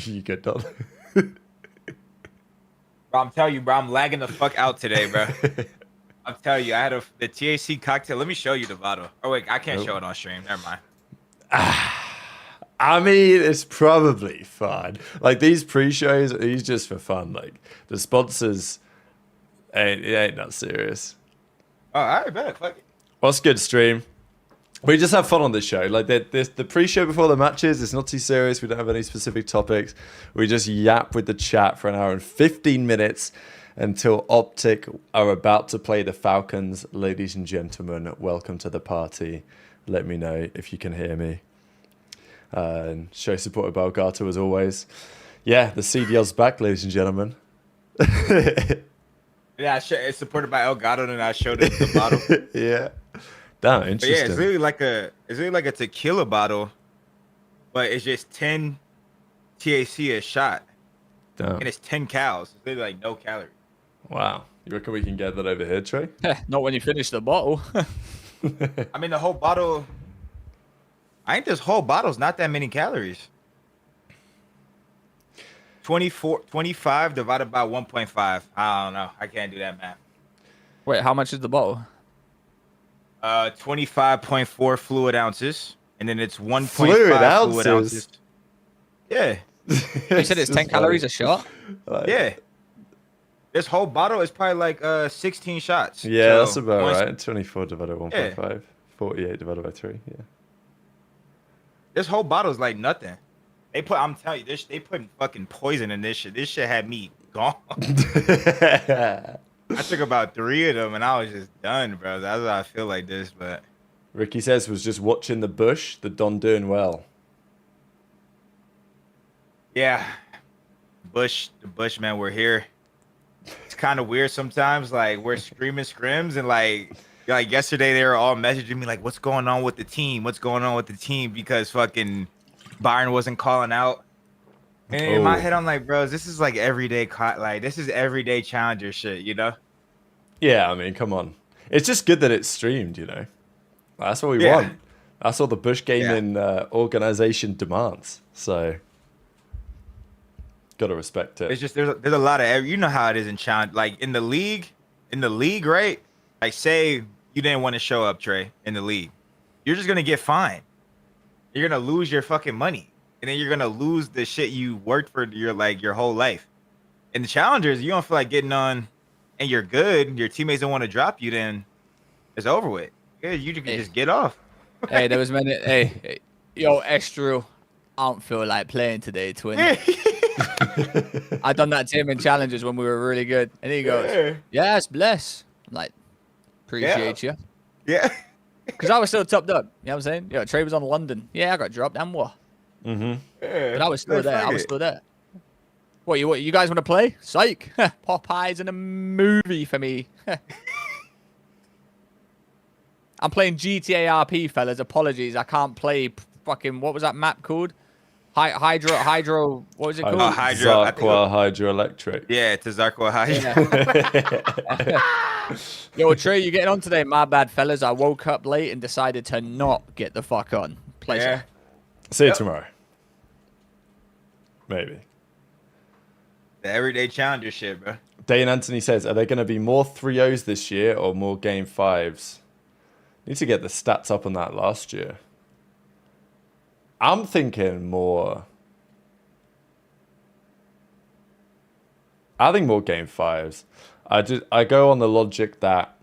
You good, Don? Bro, I'm telling you, bro, I'm lagging the fuck out today, bro. I'm telling you, I had the THC cocktail. Let me show you the bottle. Oh wait, I can't show it on stream. Never mind. I mean, it's probably fun. Like these pre-shows, these just for fun. Like the sponsors, it ain't that serious. Oh, all right, bet. Fuck it. What's good, stream? We just have fun on this show. Like the pre-show before the matches, it's not too serious. We don't have any specific topics. We just yap with the chat for an hour and 15 minutes until Optic are about to play the Falcons. Ladies and gentlemen, welcome to the party. Let me know if you can hear me. And show support of Belgato as always. Yeah, the CDL's back, ladies and gentlemen. Yeah, it's supported by Elgato, and I showed it the bottle. Yeah. Damn, interesting. But yeah, it's really like a tequila bottle, but it's just 10 THC a shot. Damn. And it's 10 calories. It's literally like no calories. Wow. You reckon we can get that over here, Trey? Not when you finish the bottle. I mean, the whole bottle. I think this whole bottle's not that many calories. 25 divided by 1.5. I don't know. I can't do that math. Wait, how much is the bottle? 25.4 fluid ounces, and then it's 1.5 Fluid fluid ounces? ounces. Yeah. You said it's 10 calories a shot? Yeah. This whole bottle is probably like 16 shots. Yeah, So, that's about once- right. 24 divided by 1.5. 48 divided by 3, yeah. This whole bottle is like nothing. I'm telling you, they putting fucking poison in this shit. This shit had me gone. I took about 3 of them and I was just done, bro. That's why I feel like this, but Ricky says was just watching the bush, the Don doing well. yeah. The Bush, man, we're here. It's kind of weird sometimes. Like we're screaming scrims and like yesterday they were all messaging me like, "What's going on with the team? What's going on with the team?" Because fucking Byron wasn't calling out. And in my head, I'm like, bro, this is like everyday, this is everyday challenger shit, you know? Yeah, I mean, come on. It's just good that it's streamed, you know. That's what we want. That's what the Bush Gaming organization demands. So, gotta respect it. It's just there's a lot of you know how it is in challenge, like in the league, right? Like say you didn't want to show up, Trey, in the league, you're just gonna get fined. You're gonna lose your fucking money, and then you're gonna lose the shit you worked for your whole life. And the challengers, you don't feel like getting on, and you're good. Your teammates don't want to drop you, then it's over with. Yeah, you can just get off. Hey, there was many. Hey, yo, extra. I don't feel like playing today, twin. I done that to him in challenges when we were really good, and he goes, "Yes, bless." I'm like, appreciate you. Yeah. Because I was still topped up. You know what I'm saying? Yo, Trey was on London. Yeah, I got dropped. And what? Mm-hmm. But I was still there. I was still there. What you guys want to play? Psych. Popeye's in a movie for me. I'm playing GTA RP, fellas. Apologies. I can't play fucking, what was that map called? Hydro, what was it called? Zarqwa Hydroelectric. Yeah, it's a Zarqwa Hydro. Yo, Trey, you getting on today? My bad, fellas. I woke up late and decided to not get the fuck on. Pleasure. Yeah. See you tomorrow. Maybe. The everyday challenger shit, bro. Dane Anthony says, are there going to be more 3-0s this year or more game 5s? Need to get the stats up on that last year. I'm thinking more. I think more game 5s. I go on the logic that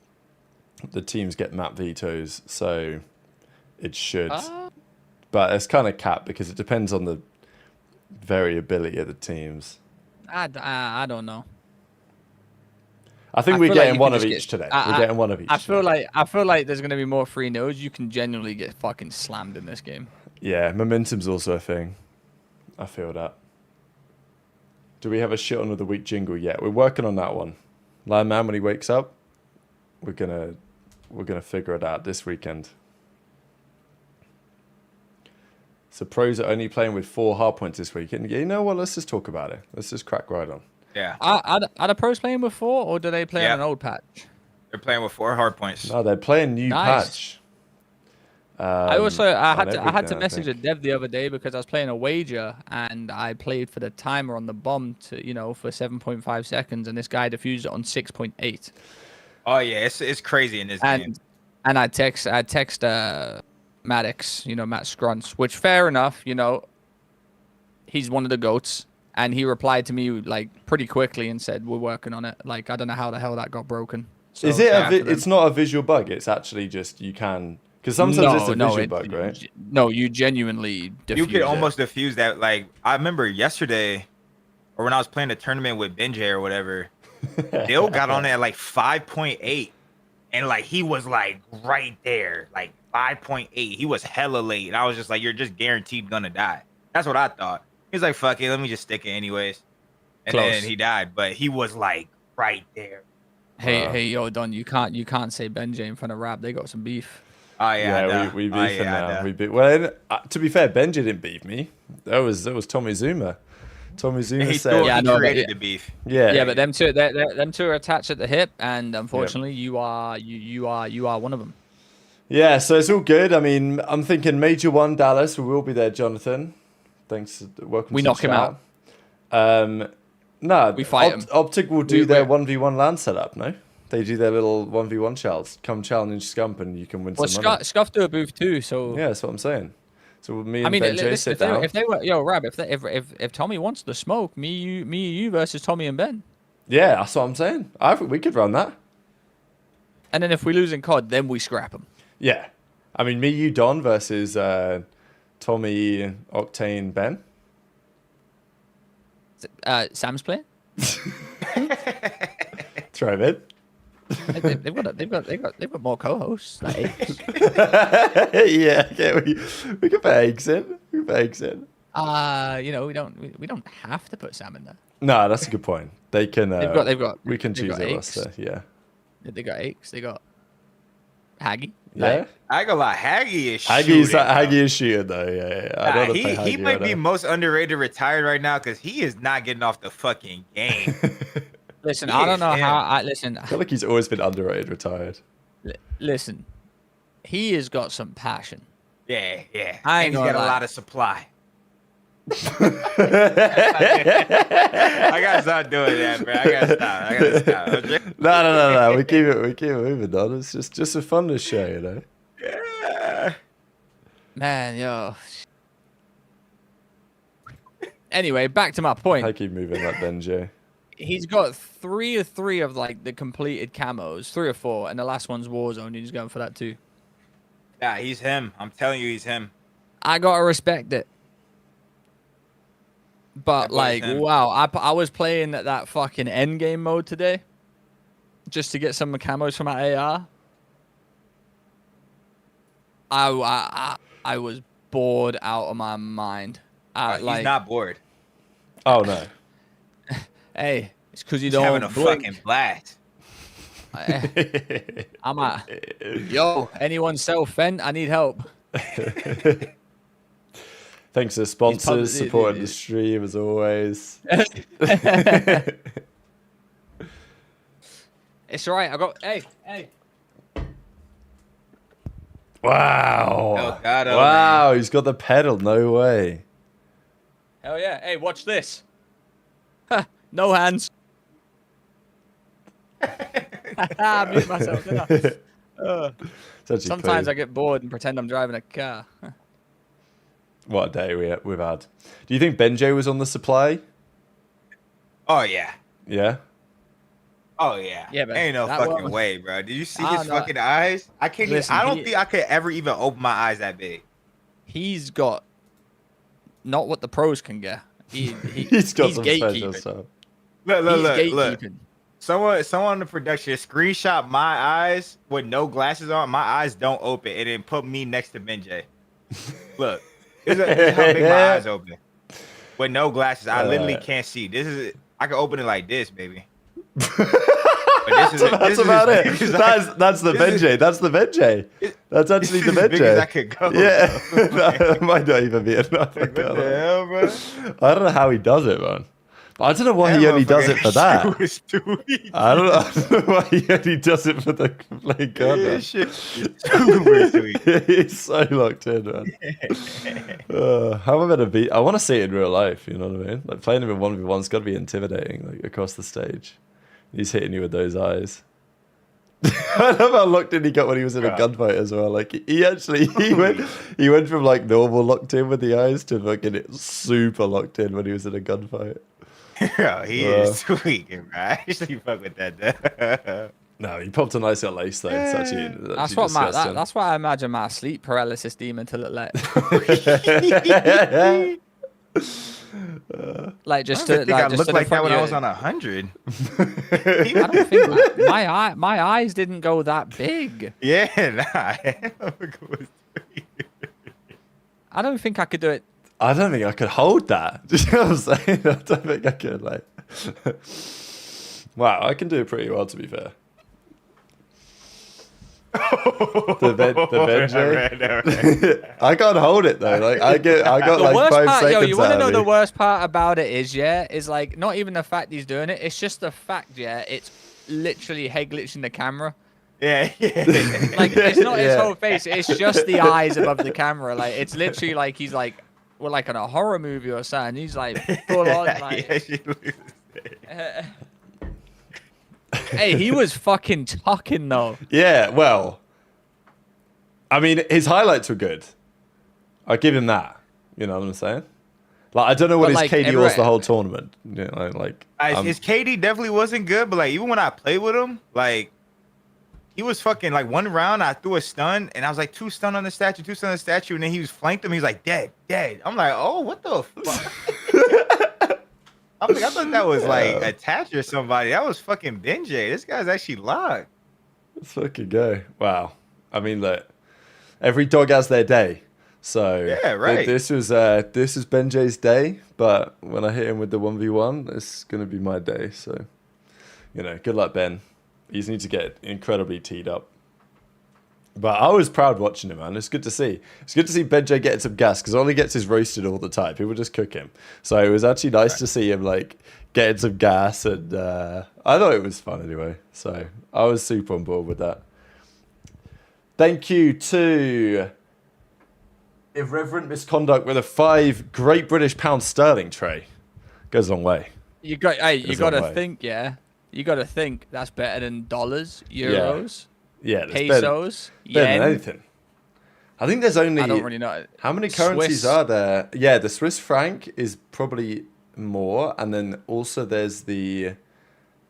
the teams get map vetoes, so it should. But it's kind of capped because it depends on the variability of the teams. I don't know. I think we're getting one of each today. We're getting one of each. I feel like there's gonna be more 3-0s. You can genuinely get fucking slammed in this game. Yeah, momentum's also a thing. I feel that. Do we have a shit on of the week jingle yet? We're working on that one. Lion Man, when he wakes up, we're gonna figure it out this weekend. So pros are only playing with 4 hard points this weekend. You know what? Let's just talk about it. Let's just crack right on. Yeah. Are the pros playing with 4, or do they play on an old patch? They're playing with 4 hard points. No, they're playing new patch. I had to I message a think. dev the other day because I was playing a wager and I played for the timer on the bomb to for 7.5 seconds and this guy defused it on 6.8. Oh yeah, it's crazy in this game. And I text Maddox, Matt Scrunts, which fair enough, he's one of the goats, and he replied to me like pretty quickly and said we're working on it. Like I don't know how the hell that got broken. So, Is it? it's Not a visual bug. It's actually just you can because sometimes it's a visual bug, right? No, you genuinely defuse You could almost defuse that. Like I remember yesterday, or when I was playing a tournament with Benjay or whatever, Bill got on it at like 5.8, and like he was like right there, like 5.8. He was hella late, and I was just like, "You're just guaranteed gonna die." That's what I thought. He's like, "Fuck it, let me just stick it anyways," and then he died. But he was like right there. Hey, yo, Don, you can't say Benjay in front of Rab. They got some beef. Oh yeah, we beefing now. Well, to be fair, Benji didn't beef me. That was Tommy Zuma. Tommy Zuma said, he created the beef. Yeah, but them two are attached at the hip, and unfortunately, you are one of them. Yeah, so it's all good. I mean, I'm thinking Major 1 Dallas. We will be there, Jonathan. Thanks. Welcome. We knock him out. No, we fight him. OPTIC will do their 1v1 LAN setup. No, they do their little 1v1 challenge. Come challenge Scump, and you can win some money. Scuff do a booth too. So yeah, that's what I'm saying. So me and Benjay sit down. If they were Rab, if Tommy wants the smoke, me, you versus Tommy and Ben. Yeah, that's what I'm saying. I think we could run that. And then if we lose in COD, then we scrap him. Yeah, I mean, me, you, Don versus Tommy, Octane, Ben. Sam's playing. Throw him in. They've got more co-hosts. Like yeah, we can put eggs in. We don't have to put Sam in there. No, that's a good point. They can. They've got. We can choose a eggs. roster. Yeah. They got eggs. They got Haggy. Yeah. I ain't gonna lie, Haggy is Haggy is shooting though. Yeah. He might be most underrated retired right now because he is not getting off the fucking game. Listen, I don't know how. I feel like he's always been underrated retired. Listen, he has got some passion. Yeah. And he's got a lot of supply. I gotta stop doing that, bro. I gotta stop. No. We keep it moving, Don. It's just a fun show, Yeah. Man, yo. Anyway, back to my point. I keep moving like Benji. He's got 3 of like the completed camos, 3 or 4, and the last one's Warzone. He's going for that too. Yeah, he's him. I'm telling you, he's him. I gotta respect it. But like, wow, I was playing that fucking end game mode today, just to get some camos from my AR. I was bored out of my mind. He's not bored. Oh no. Hey, it's because you He's don't having a blink. fucking blast. Yo, anyone sell Fent? I need help. Thanks to the sponsors supporting the stream as always. It's all right. Hey. Wow. Oh, God, wow, he's got the pedal. No way. Hell yeah. Hey, watch this. No hands. I mute myself, didn't I? Sometimes I get bored and pretend I'm driving a car. What a day we've had. Do you think Benjay was on the supply? Oh, yeah. Yeah? Oh, yeah. Yeah, but ain't no fucking way, bro. Did you see his fucking eyes? I can't Listen, I don't think I could ever even open my eyes that big. He's got not what the pros can get. He's got some special stuff. Look. Someone in the production screenshot my eyes with no glasses on. My eyes don't open, and then put me next to Benjay. Look, this is how big my eyes open with no glasses. I literally can't see. I can open it like this, baby. That's about it. That's the Benjay. That's the Benjay. That's actually the Benjay. As big as I could go. Yeah, that might not even be enough. Like, what the hell, bro? I don't know how he does it, man. But I don't know why he only does it for that. I don't know why he only does it for the playing card. Yeah, shit. Super sweet. He's so locked in, man. How am I gonna beat? I want to see it in real life. You know what I mean? Like playing him in 1v1's got to be intimidating, like across the stage. He's hitting you with those eyes. I love how locked in he got when he was in a gunfight as well. Like he went from like normal locked in with the eyes to fucking super locked in when he was in a gunfight. Bro, he is tweaking, bro. I actually fuck with that. No, he popped a nice little lace though. It's actually That's why I imagine my sleep paralysis demon to look like. Like just I to think I just looked to like that when I you. was on 100. I don't think my eyes didn't go that big. Yeah, nah. I don't think I could do it. I don't think I could hold that. Do you know what I'm saying? I don't think I could. Like, wow, I can do it pretty well, to be fair. the Benji. I can't hold it though. Like I got like 5 seconds. Yo, you want to know the me. worst part about it is like not even the fact he's doing it. It's just the fact, it's literally head glitching the camera. Yeah. Like it's not his whole face. It's just the eyes above the camera. Like it's literally like he's like, well, like in a horror movie or something. He's like full on like. Hey, he was fucking talking though. Yeah, well, I mean, his highlights were good. I'll give him that. You know what I'm saying? Like, I don't know what his KD was the whole tournament. You know, his KD definitely wasn't good, but like even when I played with him, like he was fucking like one round I threw a stun and I was like 2 stun on the statue, 2 stun on the statue, and then he was flanked him. He was like dead. I'm like, oh, what the fuck? I thought that was like attached or somebody. That was fucking Benji. This guy's actually locked. Let's fucking go. Wow. I mean, look, every dog has their day. So yeah, right. This was Benji's day, but when I hit him with the 1v1, it's gonna be my day. So, you know, good luck, Ben. You just need to get incredibly teed up. But I was proud watching him, man. It's good to see. It's good to see Benji getting some gas because all he gets is roasted all the time. People just cook him. So it was actually nice to see him like getting some gas, and I thought it was fun anyway. So I was super on board with that. Thank you to Irreverent Misconduct with a 5 Great British Pound Sterling tray. Goes a long way. You got to think, you got to think that's better than dollars, euros. Yeah, pesos, better than anything. I think there's only. I don't really know. How many currencies are there? Yeah, the Swiss franc is probably more, and then also there's the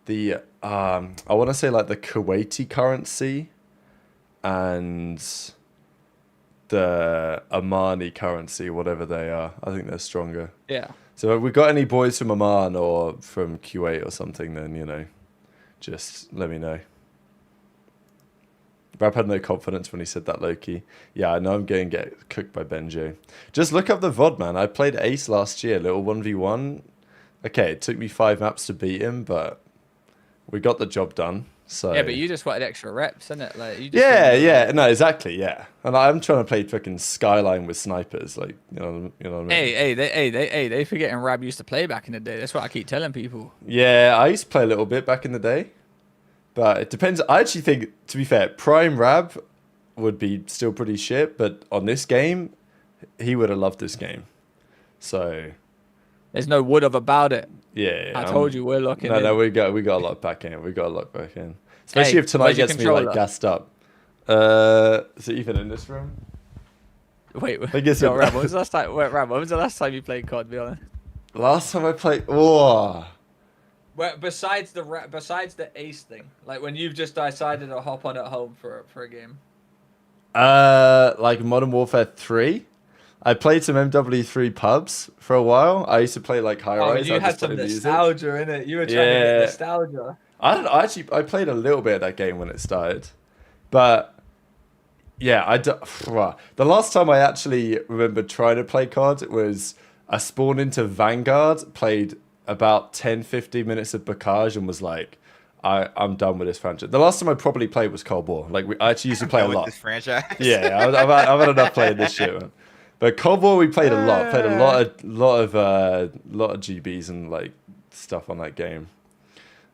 I want to say like the Kuwaiti currency, and the Omani currency, whatever they are. I think they're stronger. Yeah. So if we got any boys from Oman or from Kuwait or something, then you know, just let me know. Rab had no confidence when he said that, Loki. Yeah, I know I'm going to get cooked by Benji. Just look up the VOD, man. I played Ace last year, little 1v1. Okay, it took me 5 maps to beat him, but we got the job done. So yeah, but you just wanted extra reps, innit? Like, you just no, exactly, yeah. And I'm trying to play fucking Skyline with snipers, like you know what I mean. They forgetting Rab used to play back in the day. That's what I keep telling people. Yeah, I used to play a little bit back in the day. But it depends. I actually think, to be fair, Prime Rab would be still pretty shit. But on this game, he would have loved this game. So there's no would have about it. Yeah, I told you we're locking in. No, we got a lot back in. Especially if tonight gets me like gassed up. Is it even in this room? Wait, Ram, when was the last time you played COD? Be honest. Last time I played, Besides the Ace thing, like when you've just decided to hop on at home for a game. Like Modern Warfare 3. I played some MW3 pubs for a while. I used to play like High Rise. You had some nostalgia in it. You were trying to get nostalgia. I played a little bit of that game when it started, but yeah, the last time I actually remember trying to play COD was I spawned into Vanguard, played about 10-15 minutes of Bocage and was like, I'm done with this franchise. The last time I probably played was Cold War. Like I actually used to play a lot. This franchise. Yeah, I've had enough playing this shit, man. But Cold War we played a lot. Played a lot of GBs and like stuff on that game.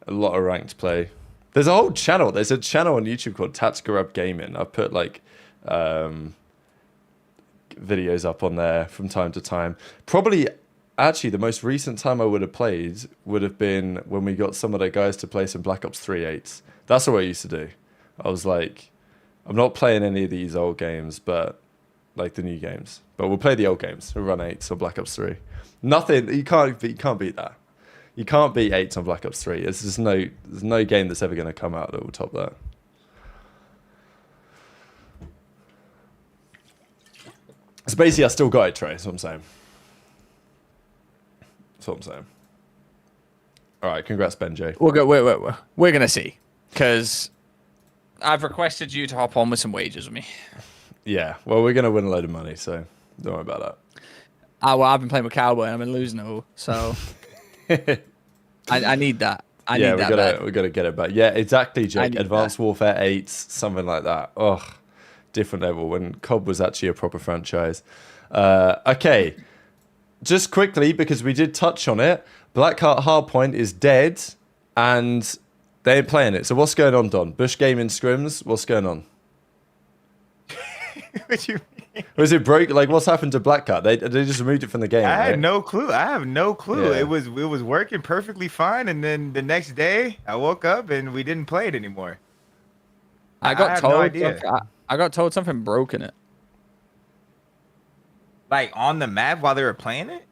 A lot of ranked play. There's a whole channel. There's a channel on YouTube called Tactical Rub Gaming. I've put like videos up on there from time to time. Probably, actually, the most recent time I would have played would have been when we got some of the guys to play some Black Ops 3 8s. That's what I used to do. I was like, I'm not playing any of these old games, but like the new games. But we'll play the old games. We'll run 8s or Black Ops 3. Nothing. You can't beat that. You can't beat 8s on Black Ops 3. There's no game that's ever going to come out that will top that. So basically, I still got it, Trey. That's what I'm saying. That's what I'm saying. All right, congrats, Benjay. We're gonna see, because I've requested you to hop on with some wagers with me. Yeah, well, we're gonna win a load of money, so don't worry about that. Well, I've been playing with Cowboy and I've been losing it all, so I need that. I need that. We gotta get it back. Yeah, exactly, Jake. Advanced Warfare 8, something like that. Oh, different level when COD was actually a proper franchise. Okay, just quickly, because we did touch on it, Blackheart Hardpoint is dead and they ain't playing it. So what's going on, Don? Bush Gaming Scrims, what's going on? What you mean? Was it broke? Like, what's happened to Blackheart? They just removed it from the game. I right? had no clue. I have no clue. Yeah. It was working perfectly fine, and then the next day I woke up and we didn't play it anymore. I got have told. no idea. I got told something broke in it. Like on the map while they were playing it?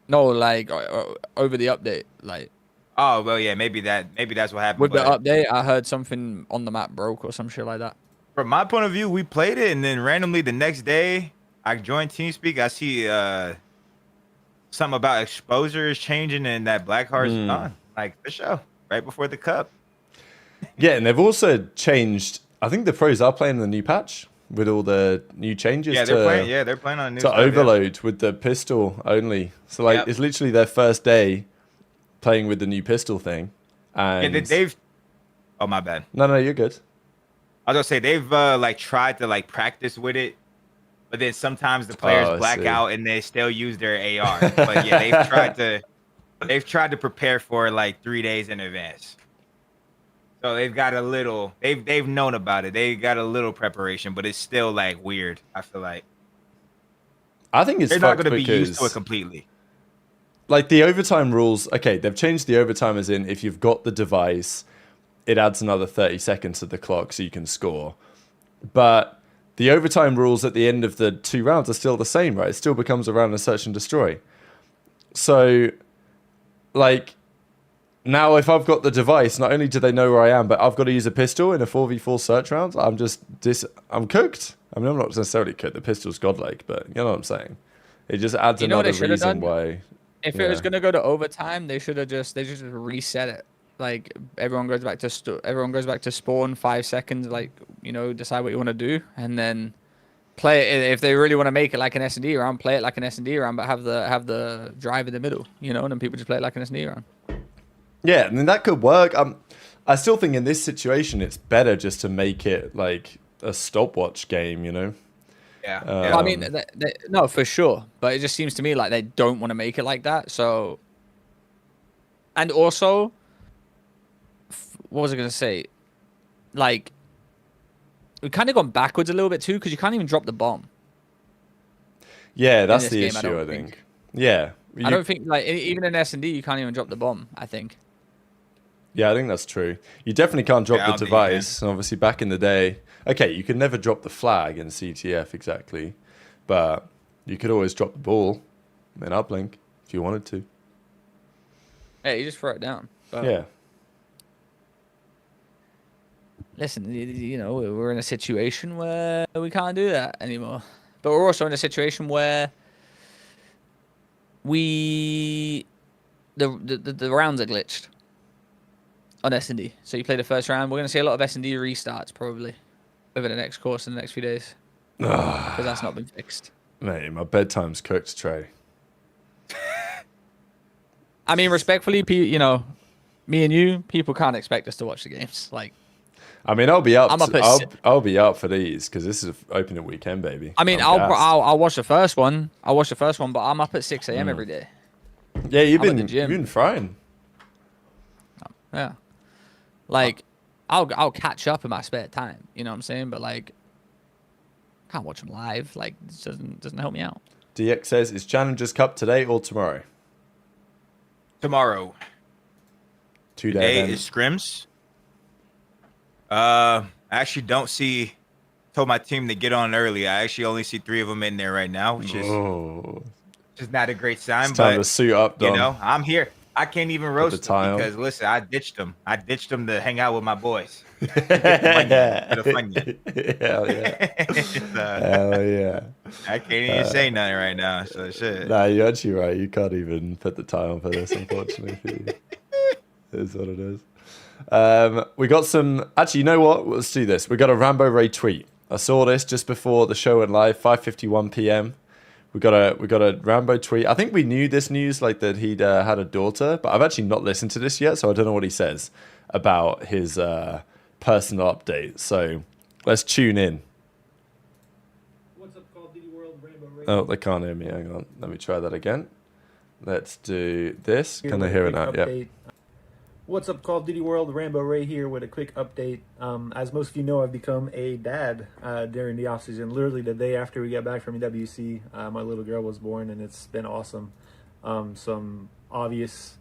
No, like over the update, like. Oh well, yeah, maybe that's what happened. With the update, I heard something on the map broke or some shit like that. From my point of view, we played it, and then randomly the next day, I joined TeamSpeak. I see something about exposure is changing and that Blackheart's gone. Like the show right before the cup. Yeah, and they've also changed. I think the pros are playing the new patch with all the new changes. Yeah, they're playing on a new to stuff, overload with the pistol only. So like, it's literally their first day playing with the new pistol thing. And yeah, they've. Oh my bad. No, you're good. I was gonna say they've like tried to like practice with it, but then sometimes the players black out and they still use their AR. But yeah, they've tried to prepare for it like 3 days in advance. So they've got a little. They've known about it. They got a little preparation, but it's still like weird. I feel like. I think it's they're not gonna be used to it completely. Like the overtime rules. Okay, they've changed the overtime as in if you've got the device, it adds another 30 seconds to the clock so you can score. But the overtime rules at the end of the 2 rounds are still the same, right? It still becomes a round of search and destroy. So, like, now if I've got the device, not only do they know where I am, but I've got to use a pistol in a 4v4 search round, I'm cooked. I mean, I'm not necessarily cooked. The pistol's godlike, but you know what I'm saying? It just adds another reason why. If it was gonna go to overtime, they just reset it. Like everyone goes back to spawn 5 seconds. Like decide what you want to do, and then play it. If they really want to make it like an S&D round, play it like an S&D round, but have the drive in the middle. And then people just play it like an S&D round. Yeah, I mean that could work. I still think in this situation it's better just to make it like a stopwatch game. Yeah. I mean, no, for sure. But it just seems to me like they don't want to make it like that. So, and also, what was I going to say? Like, we've kind of gone backwards a little bit too, because you can't even drop the bomb. Yeah, that's the issue, I think. Yeah. I don't think, like, even in S&D, you can't even drop the bomb, I think. Yeah, I think that's true. You definitely can't drop the device. And obviously, back in the day, okay, you could never drop the flag in CTF exactly, but you could always drop the ball in uplink if you wanted to. Hey, you just throw it down. But yeah. Listen, we're in a situation where we can't do that anymore. But we're also in a situation where the rounds are glitched on S&D. So you play the first round. We're going to see a lot of S&D restarts probably over the next course in the next few days. Because that's not been fixed. Mate, my bedtime's cooked, Trey. I mean, respectfully, me and you, people can't expect us to watch the games. Like, I mean, I'll be up. I'll be up for these because this is opening weekend, baby. I mean, I'll watch the first one. But I'm up at 6 a.m. every day. Yeah, you've I'm at the been gym. frying. Yeah. Like, I'll catch up in my spare time. You know what I'm saying? But like, can't watch them live. Like, this doesn't help me out. DX says, is Challengers Cup today or tomorrow? Tomorrow. 2 day Today event. is scrims. I actually don't see. Told my team to get on early. I actually only see 3 of them in there right now, which is not a great sign. It's time but to suit up, Don. you know, I'm here. I can't even roast the them tie on. because listen, I ditched them. I ditched them to hang out with my boys. Hell Fun yeah. So, Hell yeah. I can't even say nothing right now. So shit. Nah, you're actually right. You can't even put the tie on for this, unfortunately. For you. It is what it is. We got some... Actually, you know what? Let's do this. We got a Rambo Ray tweet. I saw this just before the show went live, 5:51 p.m. We got a Rambo tweet. I think we knew this news, like that he'd had a daughter, but I've actually not listened to this yet, so I don't know what he says about his personal update. So let's tune in. What's up, Call of Duty World? Rambo Ray. Oh, they can't hear me. Hang on. Let me try that again. Let's do this. Here Can they with a hear it quick now? Yeah. update. What's up, Call of Duty World? Rambo Ray here with a quick update. As most of you know, I've become a dad during the offseason. Literally the day after we got back from EWC, my little girl was born, and it's been awesome. Some obvious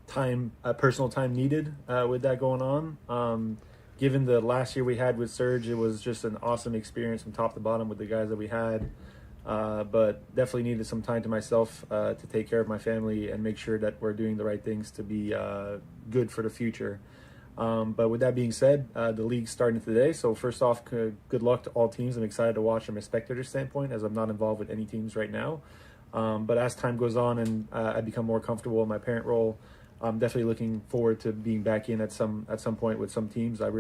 time, personal time needed with that going on. Given the last year we had with Surge, it was just an awesome experience from top to bottom with the guys that we had. But definitely needed some time to myself to take care of my family and make sure that we're doing the right things to be good for the future. But with that being said, the league's starting today. So first off, good luck to all teams. I'm excited to watch from a spectator standpoint, as I'm not involved with any teams right now. But as time goes on and I become more comfortable in my parent role, I'm definitely looking forward to being back in at some point with some teams. I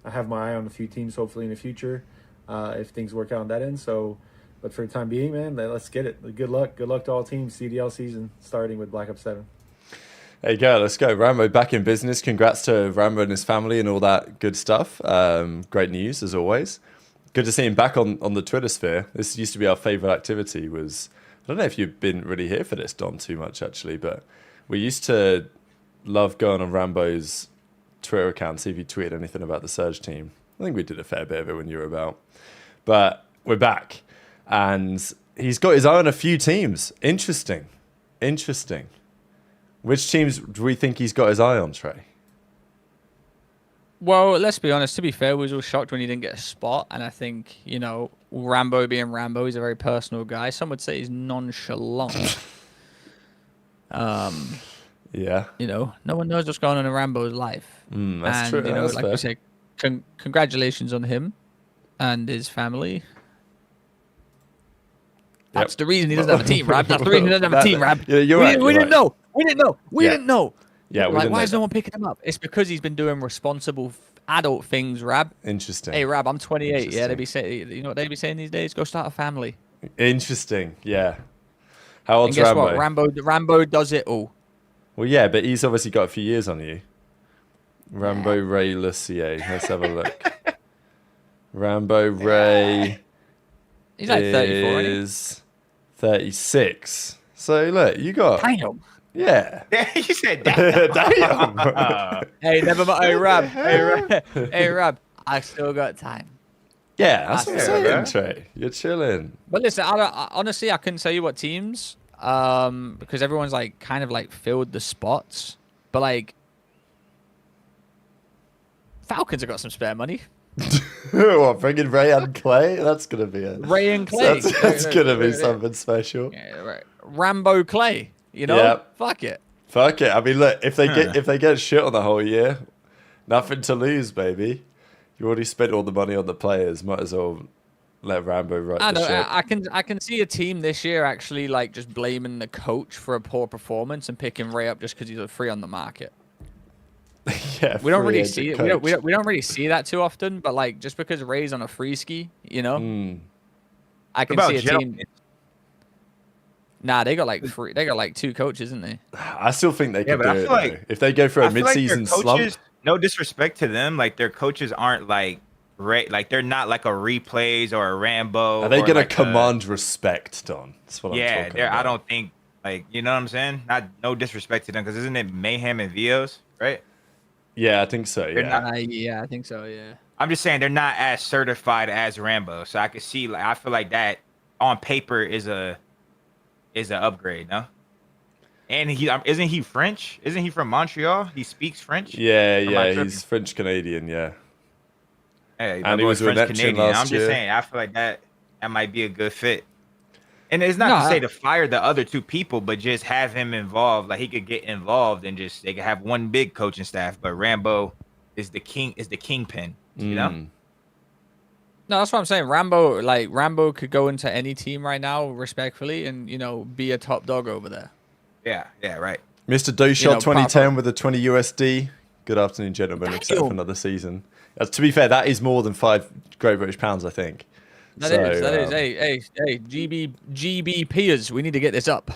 have my eye on a few teams, hopefully in the future, if things work out on that end. So. But for the time being, man, let's get it. Good luck. Good luck to all teams. CDL season starting with Black Ops 7. There you go. Let's go. Rambo back in business. Congrats to Rambo and his family and all that good stuff. Great news, as always. Good to see him back on the Twitter sphere. This used to be our favorite activity. I don't know if you've been really here for this, Don, too much, actually, but we used to love going on Rambo's Twitter account, see if he tweeted anything about the Surge team. I think we did a fair bit of it when you were about. But we're back. And he's got his eye on a few teams. Interesting. Which teams do we think he's got his eye on, Trey? Well, let's be honest. To be fair, we was all shocked when he didn't get a spot. And I think, you know, Rambo being Rambo, he's a very personal guy. Some would say he's nonchalant. Yeah. You know, no one knows what's going on in Rambo's life. That's and, true. you know, That's like fair. we say, congratulations on him and his family. That's the reason he doesn't have a team, Rab. That's the reason he doesn't have a team, Rab. Yeah, you're right. We didn't know. We didn't know. We Yeah. didn't know. Yeah, we Like, didn't why know is that. no one picking him up? It's because he's been doing responsible adult things, Rab. Interesting. Hey, Rab, I'm 28. Yeah, Interesting. they be saying, you know what they be saying these days? Go start a family. Interesting. Yeah. How And old's guess Rambo? what? Rambo does it all. Well, yeah, but he's obviously got a few years on you. Rambo Ray Lucier. Let's have a look. Rambo Ray He's like 34, isn't he? is 36. So look, you got Damn. yeah. You said that. Damn. Hey, never mind. Hey, Rab. Hey, Rab. I still got time. Yeah, that's what I'm fair, saying, bro. Trey. You're chilling. But listen, honestly, I couldn't tell you what teams, because everyone's like kind of like filled the spots. But like, Falcons have got some spare money. What, bringing Ray and Clay? That's gonna be a Ray and Clay. That's gonna be something special. Yeah, right. Rambo Clay. You know, Yep. fuck it. Fuck it. I mean, look, if they get shit on the whole year, nothing to lose, baby. You already spent all the money on the players. Might as well let Rambo right I the know. ship. I can see a team this year actually like just blaming the coach for a poor performance and picking Ray up just because he's a free on the market. Yeah, We don't free really agent see it. coach. We don't really see that too often. But like just because Ray's on a free ski, you know, I can About see a gentlemen. team. Nah, they got like three. They got like two coaches, isn't they? I still think they Yeah, could but I do it. feel like- though. If they go for a I feel like their mid-season slump, coaches, no disrespect to them, like their coaches aren't like like they're not like a replays or a Rambo. are they or going to like command respect, Don? That's what I'm Yeah, talking they're. about. I don't think Like, you know what I'm saying? Not no disrespect to them, because isn't it Mayhem and Vios, right? Yeah, I think so. They're Yeah. not. Yeah, I think so. Yeah. I'm just saying they're not as certified as Rambo, so I could see. Like, I feel like that on paper is an upgrade, no? And isn't he French? Isn't he from Montreal? He speaks French. Yeah, Or am I yeah, tripping? he's French Canadian, yeah. Hey, my And he boy's was with French Neptune Canadian. I'm last just year. saying, I feel like that might be a good fit. And it's not No, to say to fire the other two people, but just have him involved. Like, he could get involved and just they could have one big coaching staff. But Rambo is the kingpin. You know? No, that's what I'm saying. Rambo could go into any team right now, respectfully, and be a top dog over there. Yeah, right. Mr. Doshot You know, 2010 proper- with the 20 USD. Good afternoon, gentlemen. Thank Except you. for another season. To be fair, that is more than 5 Great British pounds, I think. That is. Hey, GBPers, we need to get this up.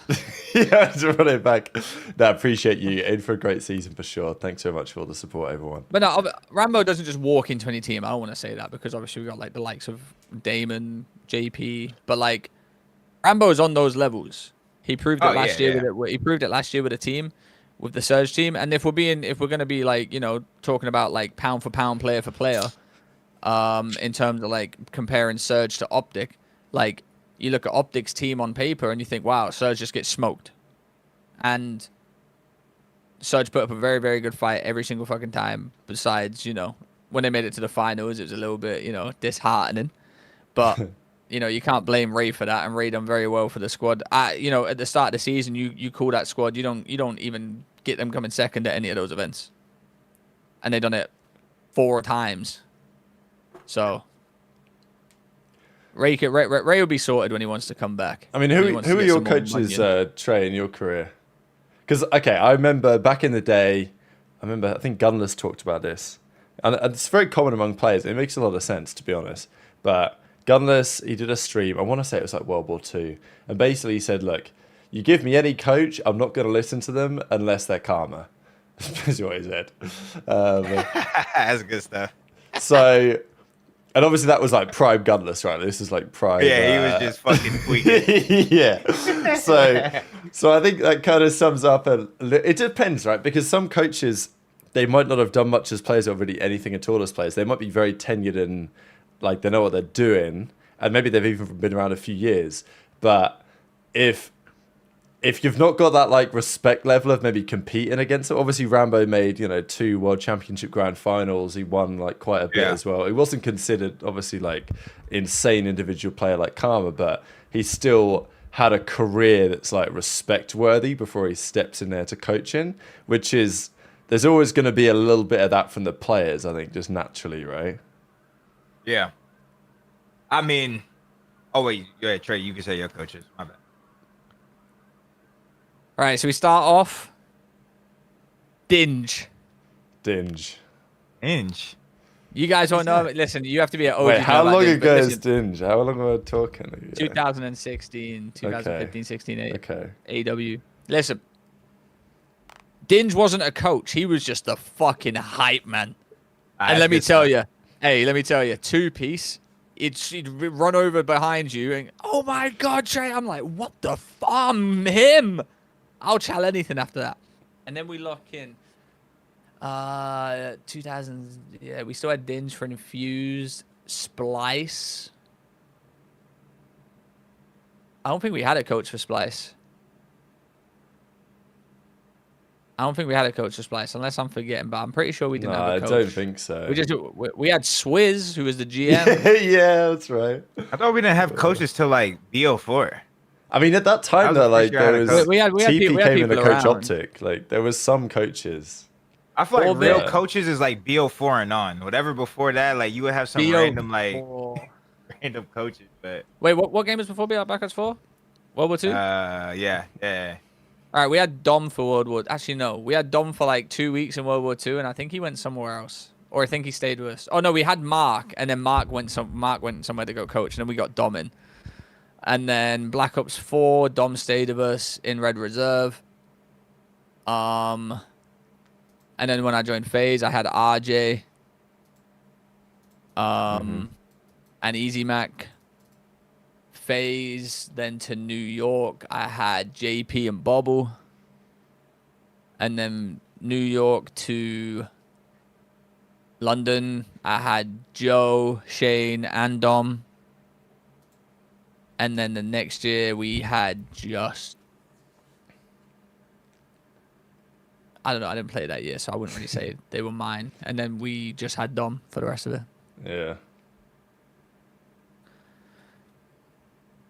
Yeah, to run it back. No, I appreciate you. In for a great season for sure. Thanks so much for all the support, everyone. But no, Rambo doesn't just walk into any team. I don't want to say that because obviously we got like the likes of Damon, JP, but like Rambo's on those levels. He proved it last year with it. He proved it last year with a team, with the Surge team. And if we're gonna be like talking about like pound for pound, player for player, in terms of like comparing Surge to OPTIC, like you look at OPTIC's team on paper and you think, wow, Surge just gets smoked, and Surge put up a very, very good fight every single fucking time. Besides, when they made it to the finals, it was a little bit, disheartening. But, you can't blame Ray for that, and Ray done very well for the squad. At the start of the season, you call that squad, you don't even get them coming second at any of those events, and they done it 4 times. So Ray will be sorted when he wants to come back. I mean, who are your coaches, Trey, in your career? Because, okay, I remember back in the day, I think Gunless talked about this. And it's very common among players. It makes a lot of sense, to be honest. But Gunless, he did a stream. I want to say it was like World War II. And basically he said, look, you give me any coach, I'm not going to listen to them unless they're karma. That's what he said. That's good stuff. So... And obviously that was like prime Gunless, right? This is like prime. Yeah, he was just fucking tweaking. Yeah. So I think that kind of sums up. It depends, right? Because some coaches, they might not have done much as players or really anything at all as players. They might be very tenured and like they know what they're doing, and maybe they've even been around a few years. But if you've not got that like respect level of maybe competing against it, obviously Rambo made 2 World Championship Grand Finals. He won like quite a bit as well. He wasn't considered obviously like insane individual player like Karma, but he still had a career that's like respect worthy before he steps in there to coaching. Which is there's always going to be a little bit of that from the players, I think, just naturally, right? Yeah. I mean, oh wait, go ahead, Trey. You can say your coaches. My bad. All right, so we start off. Dinge. Inch. You guys don't know. Listen, you have to be an OG. Wait, how long ago is listen, Dinge? How long are we talking? 2016, 2015, 16, 8. Okay. AW. Listen, Dinge wasn't a coach. He was just a fucking hype man. And let me tell you, 2-piece. He'd run over behind you and, oh my God, Trey. I'm like, what the I'm him. I'll chal anything after that. And then we lock in 2000. Yeah, we still had Dinge for Infused, Splice. I don't think we had a coach for Splice. Unless I'm forgetting, but I'm pretty sure we didn't have a coach. I don't think so. We had Swizz, who was the GM. Yeah, that's right. I thought we didn't have coaches till like BO4. I mean, at that time, though, like there was we had TP came in to people coach around. OPTIC. Like there was some coaches. I feel like Well, real yeah. coaches is like BO4 and on. Whatever before that, like you would have some random random coaches. But Wait, what game was before Blackouts 4? World War 2? yeah. All right, we had Dom for World War. Actually, no, we had Dom for like 2 weeks in World War 2, and I think he went somewhere else, or I think he stayed with us. Oh no, we had Mark, and then Mark went somewhere to go coach, and then we got Dom in. And then Black Ops 4, Dom stayed with us in Red Reserve. And then when I joined FaZe, I had RJ. And Easy Mac. FaZe, then to New York, I had JP and Bobble. And then New York to London, I had Joe, Shane, and Dom. And then the next year, we had just... I don't know. I didn't play that year, so I wouldn't really say they were mine. And then we just had Dom for the rest of it. Yeah.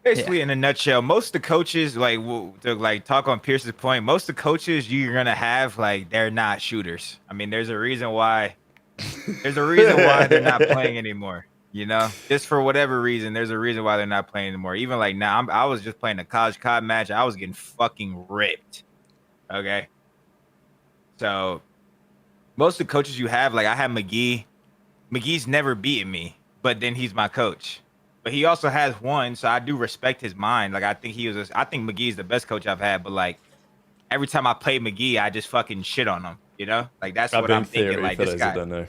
Basically, in a nutshell, most of the coaches, like to like talk on Pierce's point, most of the coaches you're gonna have, like, they're not shooters. I mean, there's a reason why. There's a reason why they're not playing anymore. You know, just for whatever reason, there's a reason why they're not playing anymore. Even like now, I was just playing a college COD match. I was getting fucking ripped. Okay. So most of the coaches you have, like I have McGee. McGee's never beaten me, but then he's my coach. But he also has one, so I do respect his mind. Like I think I think McGee's the best coach I've had. But like every time I play McGee, I just fucking shit on him. You know, like that's what I'm thinking. Like this guy. Don't know.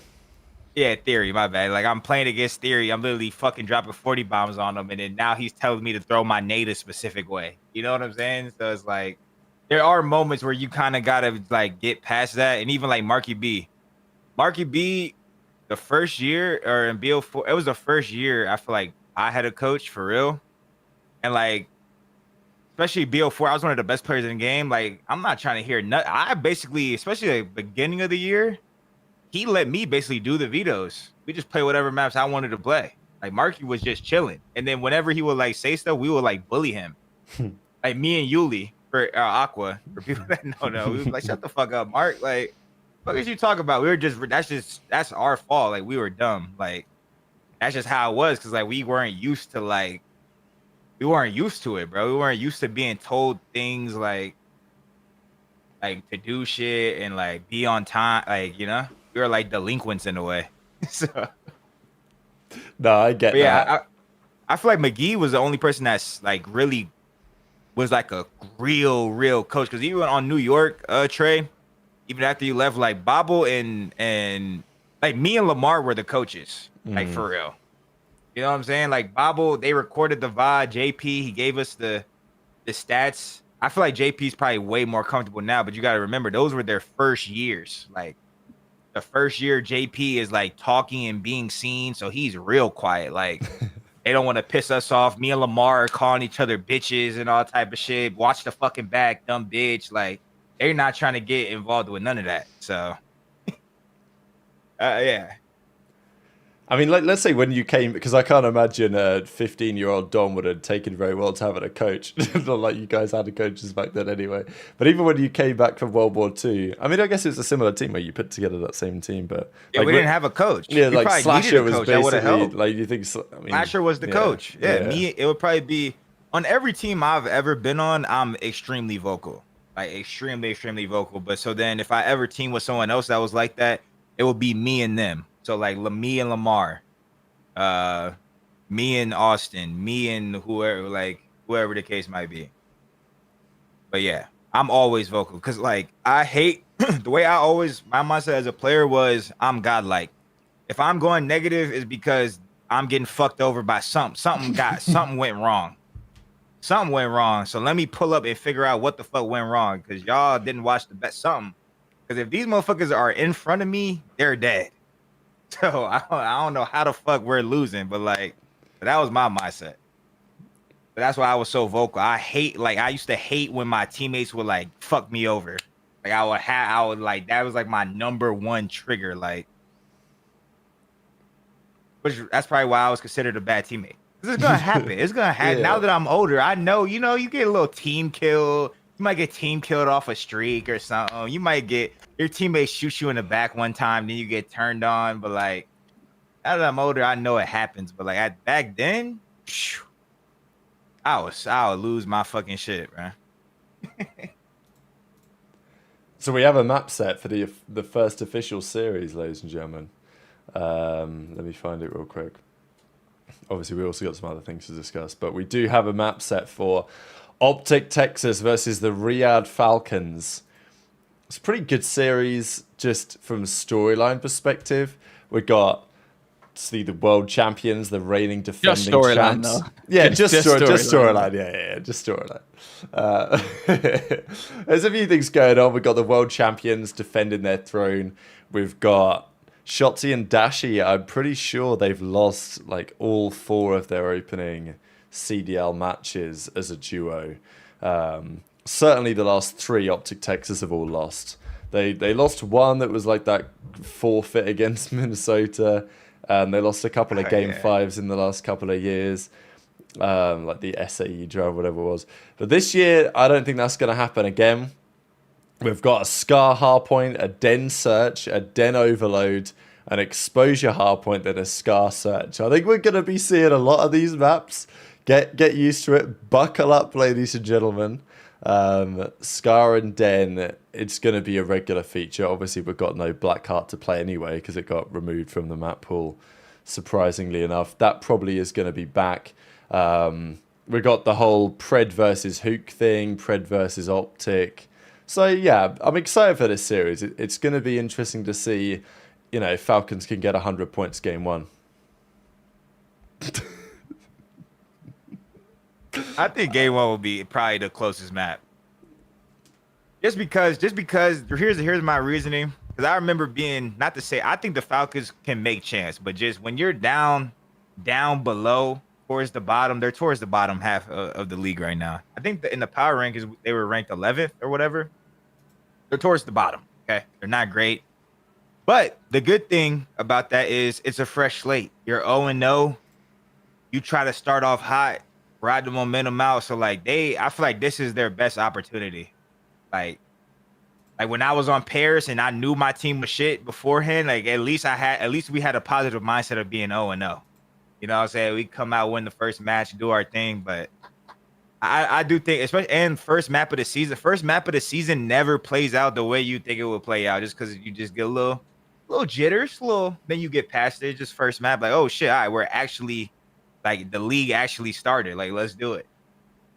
Yeah, Theory, my bad. Like I'm playing against Theory, I'm literally fucking dropping 40 bombs on him, and then now he's telling me to throw my nade a specific way. You know what I'm saying? So it's like there are moments where you kind of gotta like get past that, and even like Marky B, the first year or in BO4, it was the first year I feel like I had a coach for real, and like especially BO4, I was one of the best players in the game. Like I'm not trying to hear nothing. I basically, especially like beginning of the year, he let me basically do the vetoes. We just play whatever maps I wanted to play. Like Marky was just chilling, and then whenever he would like say stuff, we would like bully him. Like me and Yuli for Aqua, for people that don't know, we was like, "Shut the fuck up, Mark." Like, what did you talk about? We were just that's our fault. Like we were dumb. Like that's just how it was, because like we weren't used to it, bro. We weren't used to being told things like to do shit and like be on time, like, you know. We were like delinquents in a way. So, no, I get that. Yeah, I feel like McGee was the only person that's like really was like a real coach. Because even on New York, Trey, even after you left, like Bobble and like me and Lamar were the coaches, like for real. You know what I'm saying? Like Bobble, they recorded the VOD. JP, he gave us the stats. I feel like JP's probably way more comfortable now, but you got to remember those were their first years, like. The first year JP is like talking and being seen, so he's real quiet. Like they don't want to piss us off. Me and Lamar are calling each other bitches and all type of shit. Watch the fucking back, dumb bitch. Like they're not trying to get involved with none of that. So yeah. I mean, like, let's say when you came, because I can't imagine a 15-year-old Dom would have taken very well to having a coach. Not like you guys had coaches back then anyway. But even when you came back from World War II, I mean, I guess it's a similar team where you put together that same team, but... Yeah, like, we didn't have a coach. Yeah, you like Slasher was basically... Like, you think... I mean, Slasher was the coach. Yeah, me, it would probably be... On every team I've ever been on, I'm extremely vocal. Like, extremely vocal. But so then if I ever team with someone else that was like that, it would be me and them. So, like, me and Lamar. Me and Austin, me and whoever the case might be. But yeah, I'm always vocal because like I hate the way my mindset as a player was I'm godlike. If I'm going negative, it's because I'm getting fucked over by something. Something went wrong. Something went wrong. So let me pull up and figure out what the fuck went wrong, because y'all didn't watch the best something. Because if these motherfuckers are in front of me, they're dead. So I don't know how the fuck we're losing, but that was my mindset. But that's why I was so vocal. I used to hate when my teammates would like fuck me over. Like I would like, that was like my number one trigger. Like, that's probably why I was considered a bad teammate. Because it's gonna happen. It's gonna happen. Yeah. Now that I'm older, I know, you get a little team kill. You might get team killed off a streak or something. You might get your teammates shoot you in the back one time, then you get turned on. But like, now that I'm older, I know it happens. But like back then, I would lose my fucking shit, man. So we have a map set for the first official series, ladies and gentlemen. Let me find it real quick. Obviously, we also got some other things to discuss, but we do have a map set for OPTIC Texas versus the Riyadh Falcons. It's a pretty good series just from a storyline perspective. We got see the world champions, the reigning defending storyline, champs. though. Yeah, It's just just storyline. Yeah, just storyline. There's a few things going on. We've got the world champions defending their throne. We've got Shotzi and Dashi. I'm pretty sure they've lost like all 4 of their opening CDL matches as a duo. Certainly the last 3 Optic Texas have all lost. They lost one that was like that forfeit against Minnesota. They lost a couple of game 5s in the last couple of years. Like the SAE drive, whatever it was. But this year, I don't think that's going to happen again. We've got a Scar hardpoint, a Den search, a Den overload, an exposure hardpoint, then a Scar search. I think we're going to be seeing a lot of these maps. Get used to it. Buckle up, ladies and gentlemen. Scar and Den, it's going to be a regular feature. Obviously, we've got no Blackheart to play anyway because it got removed from the map pool, surprisingly enough. That probably is going to be back. We got the whole Pred versus Hook thing, Pred versus Optic. So, yeah, I'm excited for this series. It's going to be interesting to see, you know, if Falcons can get 100 points game 1. I think game 1 will be probably the closest map. Just because here's my reasoning. Because I remember being, not to say, I think the Falcons can make chance, but just when you're down below towards the bottom, they're towards the bottom half of the league right now. I think in the power rankings, they were ranked 11th or whatever. They're towards the bottom. Okay. They're not great. But the good thing about that is it's a fresh slate. You're 0-0. You try to start off hot, ride the momentum out. So like I feel like this is their best opportunity. Like when I was on Paris and I knew my team was shit beforehand, like at least we had a positive mindset of being 0-0. You know what I'm saying? We come out, win the first match, do our thing. But I do think, especially in first map of the season never plays out the way you think it would play out, just because you just get a little jitters, then you get past it. Just first map, like, oh shit, all right, we're actually, like, the league actually started. Like, let's do it.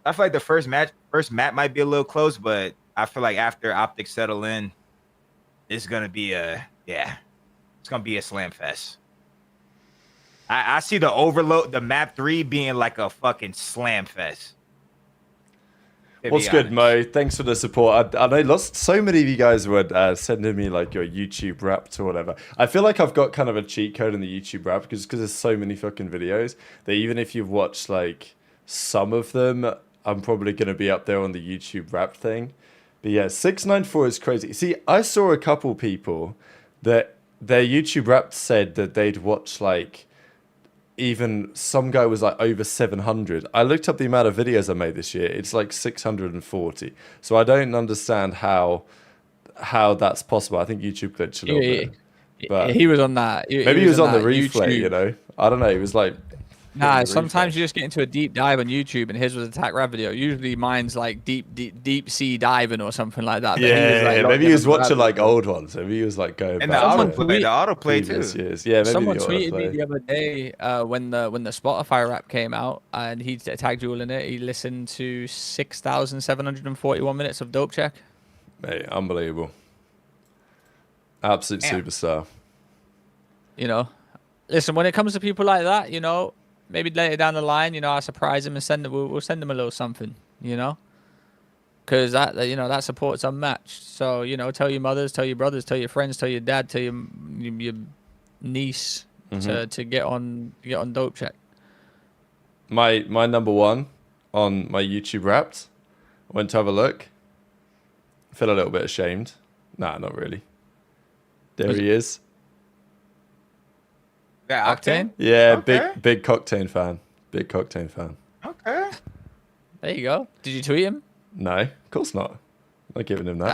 I feel like the first map might be a little close, but I feel like after Optics settle in, it's gonna be it's gonna be a slam fest. I see the map 3 being like a fucking slam fest. What's good, Mo? Thanks for the support. I know so many of you guys were sending me like your YouTube Wrapped or whatever. I feel like I've got kind of a cheat code in the YouTube Wrapped because there's so many fucking videos that even if you've watched like some of them, I'm probably going to be up there on the YouTube Wrapped thing. But yeah, 694 is crazy. See, I saw a couple people that their YouTube Wrapped said that they'd watch like, even some guy was like over 700. I looked up the amount of videos I made this year. It's like 640. So I don't understand how that's possible. I think YouTube glitched a little bit. But he was on that. Maybe he was on the replay, YouTube. you know? I don't know. He was like... Nah, sometimes you just get into a deep dive on YouTube and his was attack rap video. Usually mine's like deep sea diving or something like that. But maybe he was watching like old ones. Maybe he was like going and back the autoplay too. Years. Yeah, maybe someone tweeted me the other day when the Spotify rap came out and he tagged Jewel in it. He listened to 6,741 minutes of Dope Check. Mate, unbelievable. Absolute superstar. You know, listen, when it comes to people like that, you know, maybe later down the line, you know, I'll surprise him and we'll send him a little something, you know, because that, you know, that support's unmatched. So, you know, tell your mothers, tell your brothers, tell your friends, tell your dad, tell your niece to get on Dope Check. My number one on my YouTube Wrapped. Went to have a look. Feel a little bit ashamed. Nah, not really. There he is. Yeah, Octane? Yeah, okay. big Octane fan. Big Octane fan. Okay. There you go. Did you tweet him? No, of course not. I'm not giving him that.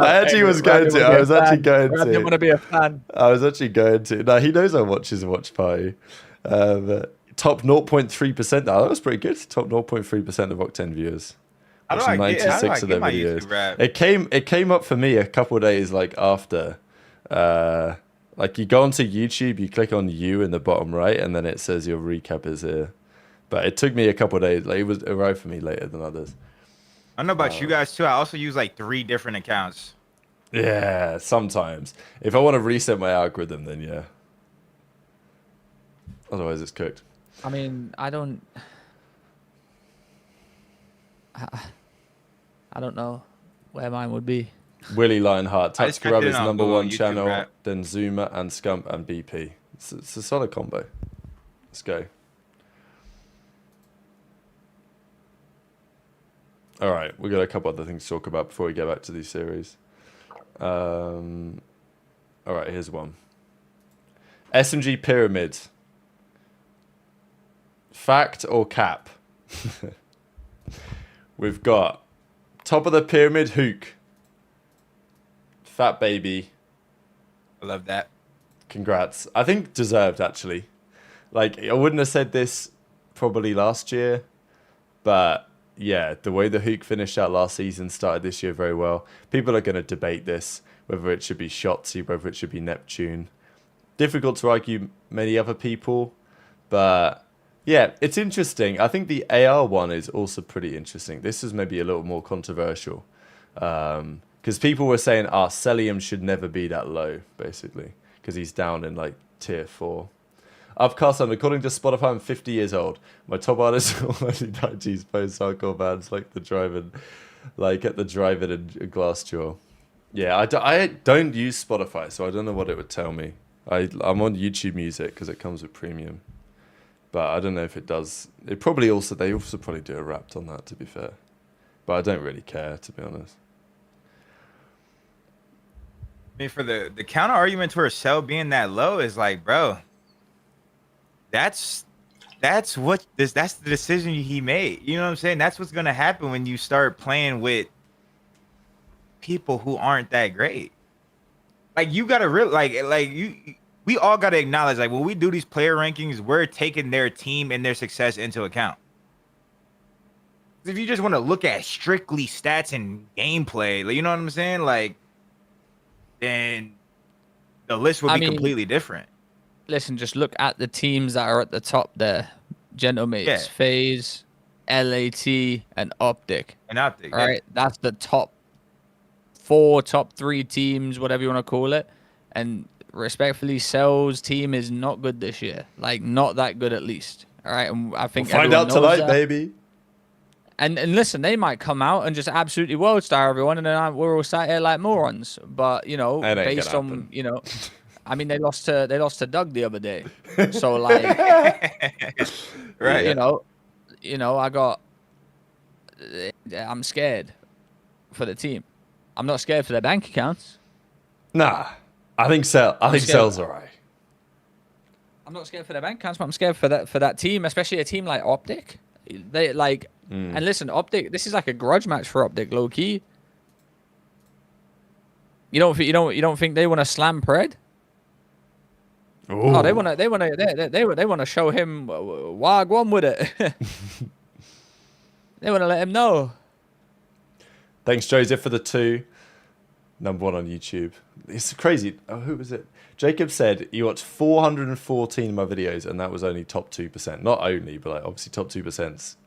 I actually was going to. I was actually going to. I didn't want to be a fan. I was actually going to. No, he knows I watch his watch party. Top 0.3%. Now that was pretty good. Top 0.3% of Octane viewers. How do I 96 of their videos. It came up for me a couple of days like after. Like you go onto YouTube, you click on you in the bottom right, and then it says your recap is here. But it took me a couple of days. Like it arrived for me later than others. I don't know about you guys too. I also use like 3 different accounts. Yeah, sometimes. If I want to reset my algorithm, then yeah. Otherwise, it's cooked. I mean, I don't know where mine would be. Willie Lionheart, I just Tactical typed it Rabbit's in on number Google one YouTube channel, rap. then Zoomer and Scump and BP. It's a solid combo. Let's go. All right, we got a couple other things to talk about before we get back to these series. All right, here's one. SMG Pyramid. Fact or cap? We've got top of the pyramid, Hook. Fat baby. I love that. Congrats. I think deserved, actually. Like, I wouldn't have said this probably last year, but yeah, the way the Hook finished out last season started this year very well. People are going to debate this, whether it should be Shotzi, whether it should be Neptune. Difficult to argue many other people, but yeah, it's interesting. I think the AR one is also pretty interesting. This is maybe a little more controversial, because people were saying, Celium should never be that low, basically, because he's down in like tier 4. Upcast, and according to Spotify, I'm 50 years old. My top artists are already 90s post-hardcore bands like the Drive-In, like at the Drive-In and Glassjaw. Yeah, I don't use Spotify, so I don't know what it would tell me. I'm on YouTube Music because it comes with premium, but I don't know if it does. They also probably do a Wrapped on that, to be fair, but I don't really care, to be honest. I mean, for the counter argument to Cell being that low is like, bro, that's the decision he made. You know what I'm saying? That's what's gonna happen when you start playing with people who aren't that great. Like, you gotta we all gotta acknowledge, like, when we do these player rankings, we're taking their team and their success into account. If you just want to look at strictly stats and gameplay, like, you know what I'm saying? Like, then the list would be completely different. Listen, just look at the teams that are at the top there. Gentlemates, FaZe, LAT, and OPTIC. All right, that's the top 4, top 3 teams, whatever you want to call it. And respectfully, Cell's team is not good this year. Like, not that good, at least. All right, and I think we'll find out tonight, baby. And listen, they might come out and just absolutely world star everyone, and then we're all sat here like morons. But, you know, based on, you know, I mean, they lost to Doug the other day. So, like, right, you know, I'm scared for the team. I'm not scared for their bank accounts. Nah, I think Cell's all right. I'm not scared for their bank accounts, but I'm scared for that team, especially a team like OPTIC. They like, and listen, OPTIC. This is like a grudge match for OPTIC, low key. You don't think they want to slam Pred? Ooh. Oh, they want to show him wagwan with it. They want to let him know. Thanks, Joseph, for the 2. Number 1 on YouTube. It's crazy. Oh, who was it? Jacob said he watched 414 of my videos, and that was only top 2%. Not only, but like obviously top 2%'s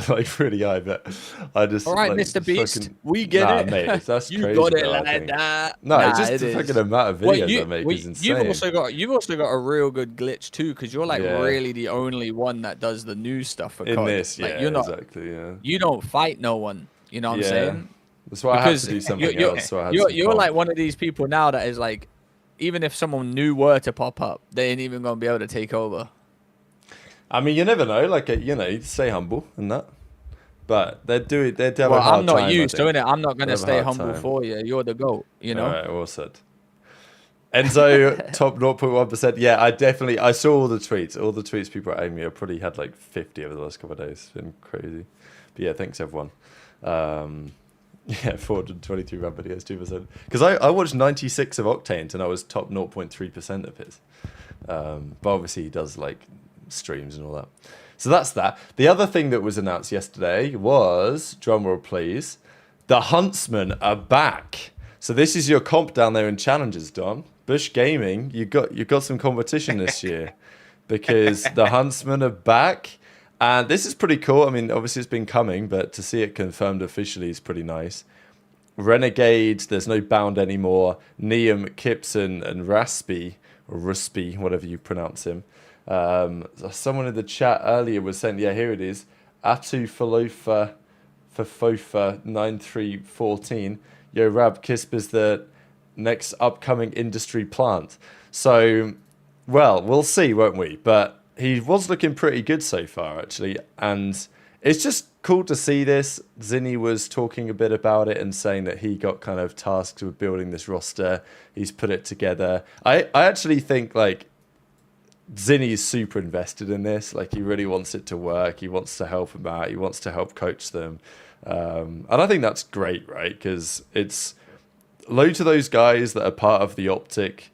like really high. But I just all right, like, Mr. Beast, fucking, we get it. Mate, that's you crazy. got it though, like that. No, nah, just the fucking amount of videos I make is insane. You've also got a real good glitch too, because you're like really the only one that does the news stuff for in COD. this. Like, Yeah, you're not, exactly. Yeah, you don't fight no one. You know what I'm saying? That's why I have to do something else. So you're like one of these people now that is like, even if someone new were to pop up, they ain't even gonna be able to take over. I mean, you never know. Like, you know, stay humble and that. But they're doing. They're having a hard I'm not time, used to it. I'm not gonna stay humble time. for you. You're the GOAT. You know. All right, well said. Enzo, top 0.1%. Yeah, I saw all the tweets. All the tweets people are aiming me. I probably had like 50 over the last couple of days. It's been crazy. But yeah, thanks everyone. Yeah, 423 run videos, 2%. Because I watched 96 of Octane and I was top 0.3% of his. But obviously he does like streams and all that. So that's that. The other thing that was announced yesterday was, drumroll please, the Huntsmen are back. So this is your comp down there in challenges, Don. Bush Gaming, you got some competition this year because the Huntsmen are back. And this is pretty cool. I mean, obviously it's been coming, but to see it confirmed officially is pretty nice. Renegade, there's no Bound anymore. Neum, Kipson, and Raspy, or Ruspy, whatever you pronounce him. Someone in the chat earlier was saying, yeah, here it is. Atu Falofa Fofa 9314. Yo, Rab Kisp is the next upcoming industry plant. So, well, we'll see, won't we? But he was looking pretty good so far, actually. And it's just cool to see this. Zinni was talking a bit about it and saying that he got kind of tasked with building this roster. He's put it together. I actually think, like, Zinni's super invested in this. Like, he really wants it to work. He wants to help them out. He wants to help coach them. And I think that's great, right? Because it's loads of those guys that are part of the OPTIC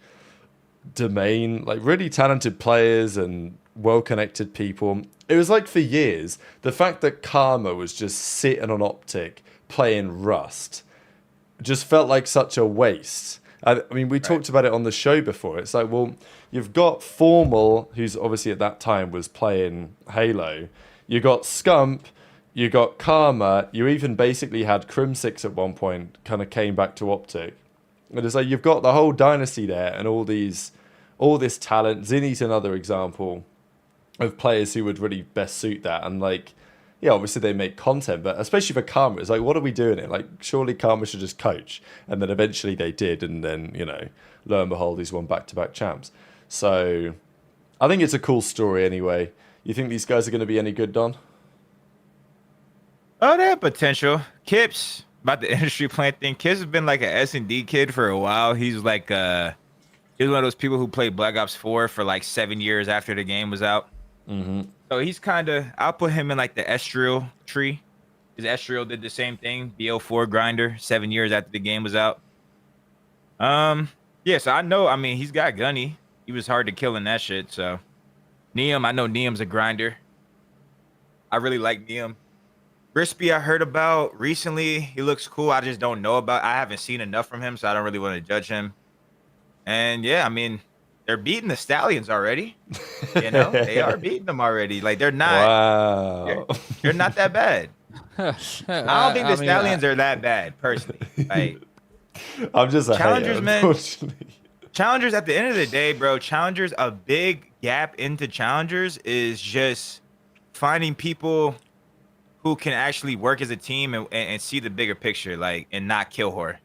domain, like really talented players and well-connected people. It was like for years, the fact that Karma was just sitting on OPTIC playing Rust just felt like such a waste. I mean, we talked about it on the show before. It's like, well, you've got Formal, who's obviously at that time was playing Halo. You got Scump, you got Karma. You even basically had Crimsix at one point, kind of came back to OPTIC. And it's like you've got the whole dynasty there and all this talent. Zinni's another example of players who would really best suit that. And like, yeah, obviously they make content, but especially for Karma, it's like, what are we doing here? Like, surely Karma should just coach. And then eventually they did. And then, you know, lo and behold, he's won back-to-back champs. So I think it's a cool story anyway. You think these guys are going to be any good, Don? Oh, they have potential. Kips, about the industry plant thing. Kips has been like an S&D kid for a while. He's like, he's one of those people who played Black Ops 4 for like 7 years after the game was out. Mm-hmm. So he's kind of, I'll put him in like the Estriel tree. Because Estriel did the same thing, BO4 grinder, 7 years after the game was out. Yeah, so I know, I mean, he's got Gunny. He was hard to kill in that shit, so. Neum, I know Neum's a grinder. I really like Neum. Crispy, I heard about recently. He looks cool. I just don't know about. I haven't seen enough from him, so I don't really want to judge him. And yeah, I mean, they're beating the Stallions already. You know, they are beating them already. Like they're not. Wow. They're not that bad. I don't think the Stallions are that bad, personally. Like, I'm just a Challengers, hater, man. unfortunately. Challengers, at the end of the day, bro. Challengers, a big gap into Challengers is just finding people who can actually work as a team and see the bigger picture, like, and not kill whore.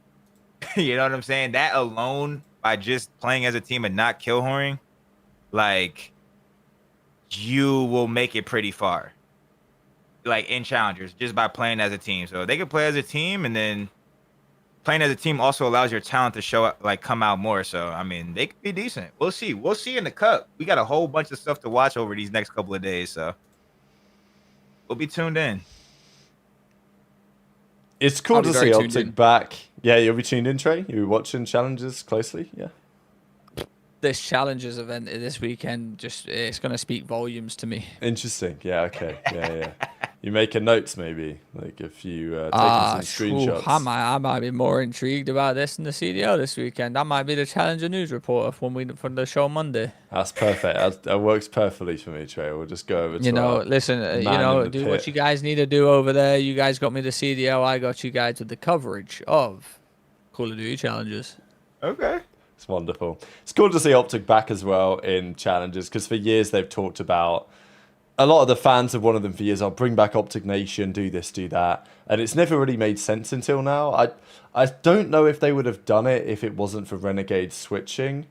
You know what I'm saying? That alone, by just playing as a team and not kill whoring, like, you will make it pretty far. Like, in Challengers, just by playing as a team. So they can play as a team, and then playing as a team also allows your talent to show up, like, come out more. So, I mean, they could be decent. We'll see. We'll see in the Cup. We got a whole bunch of stuff to watch over these next couple of days, so we'll be tuned in. It's cool to see OPTIC back. Yeah, you'll be tuned in, Trey? You're watching Challenges closely? Yeah. This Challenges event this weekend, just it's going to speak volumes to me. Interesting. Yeah, okay. Yeah. You making notes, maybe? Like, if you taking some screenshots. I might be more intrigued about this than the CDL this weekend. I might be the Challenger news reporter from the show Monday. That's perfect. That works perfectly for me, Trey. We'll just go over to do what you guys need to do over there. You guys got me the CDL. I got you guys with the coverage of Call of Duty Challenges. Okay. It's wonderful. It's cool to see OPTIC back as well in Challenges, because for years they've talked about, a lot of the fans have wanted them for years, I'll bring back OPTIC Nation, do this, do that. And it's never really made sense until now. I don't know if they would have done it if it wasn't for Renegade switching.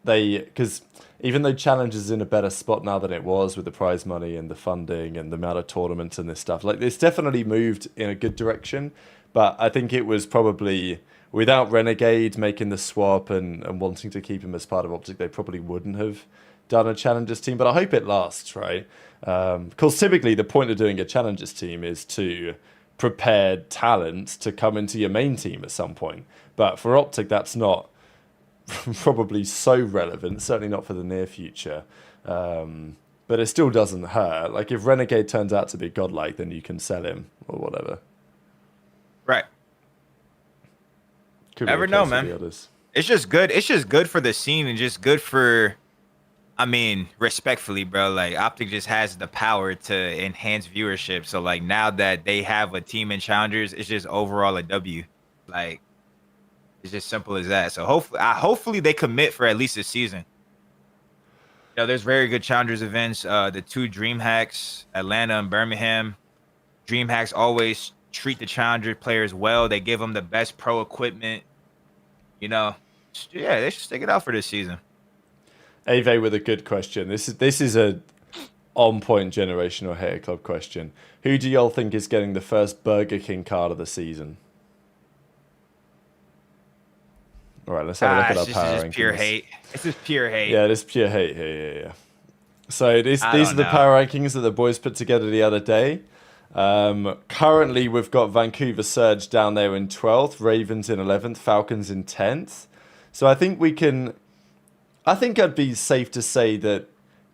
Because even though Challenge is in a better spot now than it was with the prize money and the funding and the amount of tournaments and this stuff, like, it's definitely moved in a good direction. But I think it was probably, without Renegade making the swap and wanting to keep him as part of OPTIC, they probably wouldn't have done a Challengers team. But I hope it lasts, right? Because typically the point of doing a Challengers team is to prepare talent to come into your main team at some point. But for OPTIC, that's not probably so relevant, certainly not for the near future. But it still doesn't hurt. Like, if Renegade turns out to be godlike, then you can sell him or whatever. Right. Never know, man. It's just good. It's just good for the scene and just good for, I mean, respectfully, bro, like, OPTIC just has the power to enhance viewership. So, like, now that they have a team in Challengers, it's just overall a W. Like, it's just simple as that. So hopefully they commit for at least a season. There's very good challengers events. The 2 Dream Hacks, Atlanta and Birmingham. Dream Hacks always treat the challenger players well. They give them the best pro equipment. Yeah, they should stick it out for this season. Ave with a good question. This is a on-point generational hater club question. Who do y'all think is getting the first Burger King card of the season? All right, let's have a look at our power rankings. This is pure hate. This is pure hate. Yeah, this is pure hate here. Yeah. So these are the power rankings that the boys put together the other day. Currently, we've got Vancouver Surge down there in 12th, Ravens in 11th, Falcons in 10th. So I think I'd be safe to say that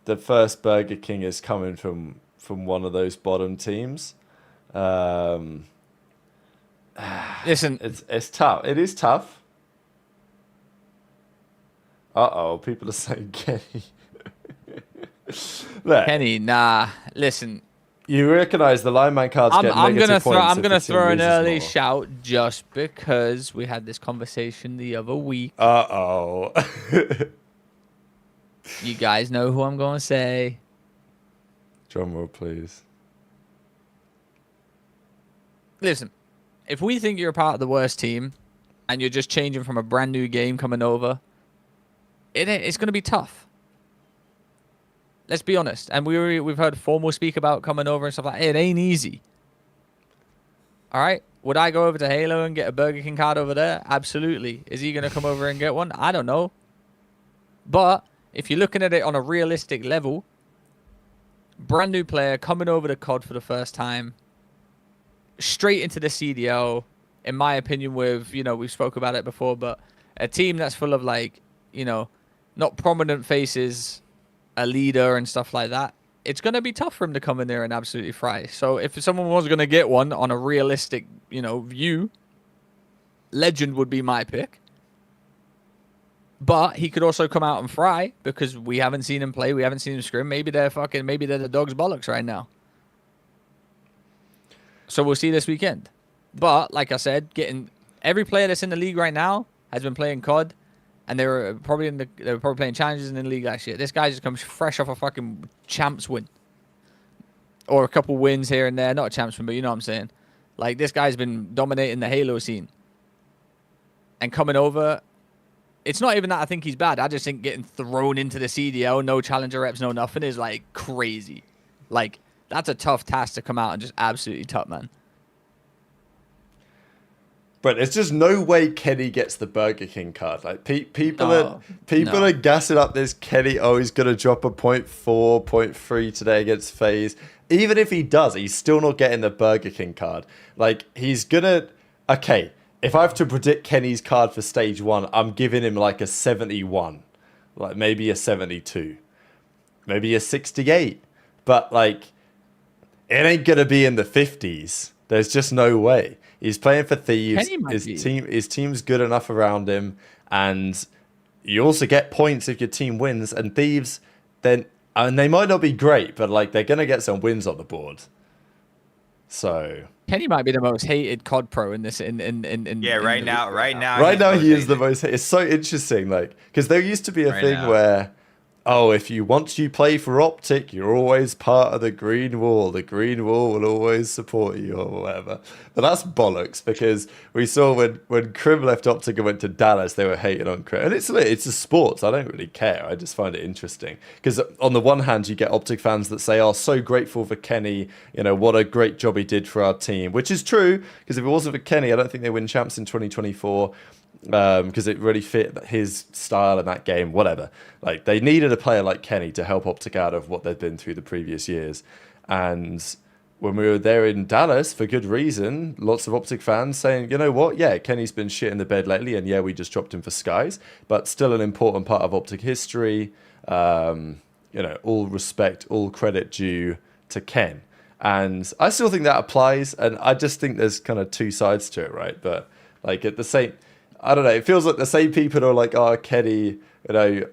the first Burger King is coming from one of those bottom teams. Listen, it's tough. It is tough. People are saying Kenny. Kenny, nah. Listen, you recognise the lineman cards get negative points. I'm gonna throw an early shout just because we had this conversation the other week. You guys know who I'm gonna say. Drum roll, please. Listen, if we think you're a part of the worst team, and you're just changing from a brand new game coming over, it's gonna be tough. Let's be honest. And we've heard Formal speak about coming over and stuff like that. It ain't easy. All right? Would I go over to Halo and get a Burger King card over there? Absolutely. Is he going to come over and get one? I don't know. But if you're looking at it on a realistic level, brand new player coming over to COD for the first time, straight into the CDL, in my opinion, with, we've spoke about it before, but a team that's full of not prominent faces, a leader and stuff like that, it's going to be tough for him to come in there and absolutely fry. So if someone was going to get one on a realistic, view, Legend would be my pick. But he could also come out and fry because we haven't seen him play. We haven't seen him scrim. Maybe they're the dog's bollocks right now. So we'll see this weekend. But like I said, getting every player that's in the league right now has been playing COD. And they were probably playing challenges in the league last year. This guy just comes fresh off a fucking champs win, or a couple wins here and there. Not a champs win, but you know what I'm saying. Like, this guy's been dominating the Halo scene, and coming over. It's not even that I think he's bad. I just think getting thrown into the CDL, no challenger reps, no nothing, is like crazy. Like, that's a tough task to come out and just absolutely top, man. But there's just no way Kenny gets the Burger King card. Like, people are gassing up this Kenny. Oh, he's gonna drop a 0.4, 0.3 today against FaZe. Even if he does, he's still not getting the Burger King card. Like, he's gonna. Okay, if I have to predict Kenny's card for stage 1, I'm giving him like a 71, like maybe a 72, maybe a 68. But like, it ain't gonna be in the 50s. There's just no way. He's playing for Thieves. His team's good enough around him, and you also get points if your team wins. And Thieves, and they might not be great, but like, they're gonna get some wins on the board. So Kenny might be the most hated COD pro in this. Right now he is the most. It's so interesting, like, because there used to be a thing where, if once you play for Optic, you're always part of the green wall. The green wall will always support you, or whatever. But that's bollocks, because we saw when Krim left Optic and went to Dallas, they were hating on Krim. And it's a sport, so I don't really care. I just find it interesting. Because on the one hand, you get Optic fans that say, so grateful for Kenny. What a great job he did for our team. Which is true, because if it wasn't for Kenny, I don't think they win champs in 2024. Because it really fit his style in that game, whatever. Like, they needed a player like Kenny to help Optic out of what they'd been through the previous years. And when we were there in Dallas, for good reason, lots of Optic fans saying, you know what, Kenny's been shit in the bed lately, and we just dropped him for Skies, but still an important part of Optic history. All respect, all credit due to Ken. And I still think that applies, and I just think there's kind of two sides to it, right? But like, at the same... I don't know. It feels like the same people are like, Kenny, kind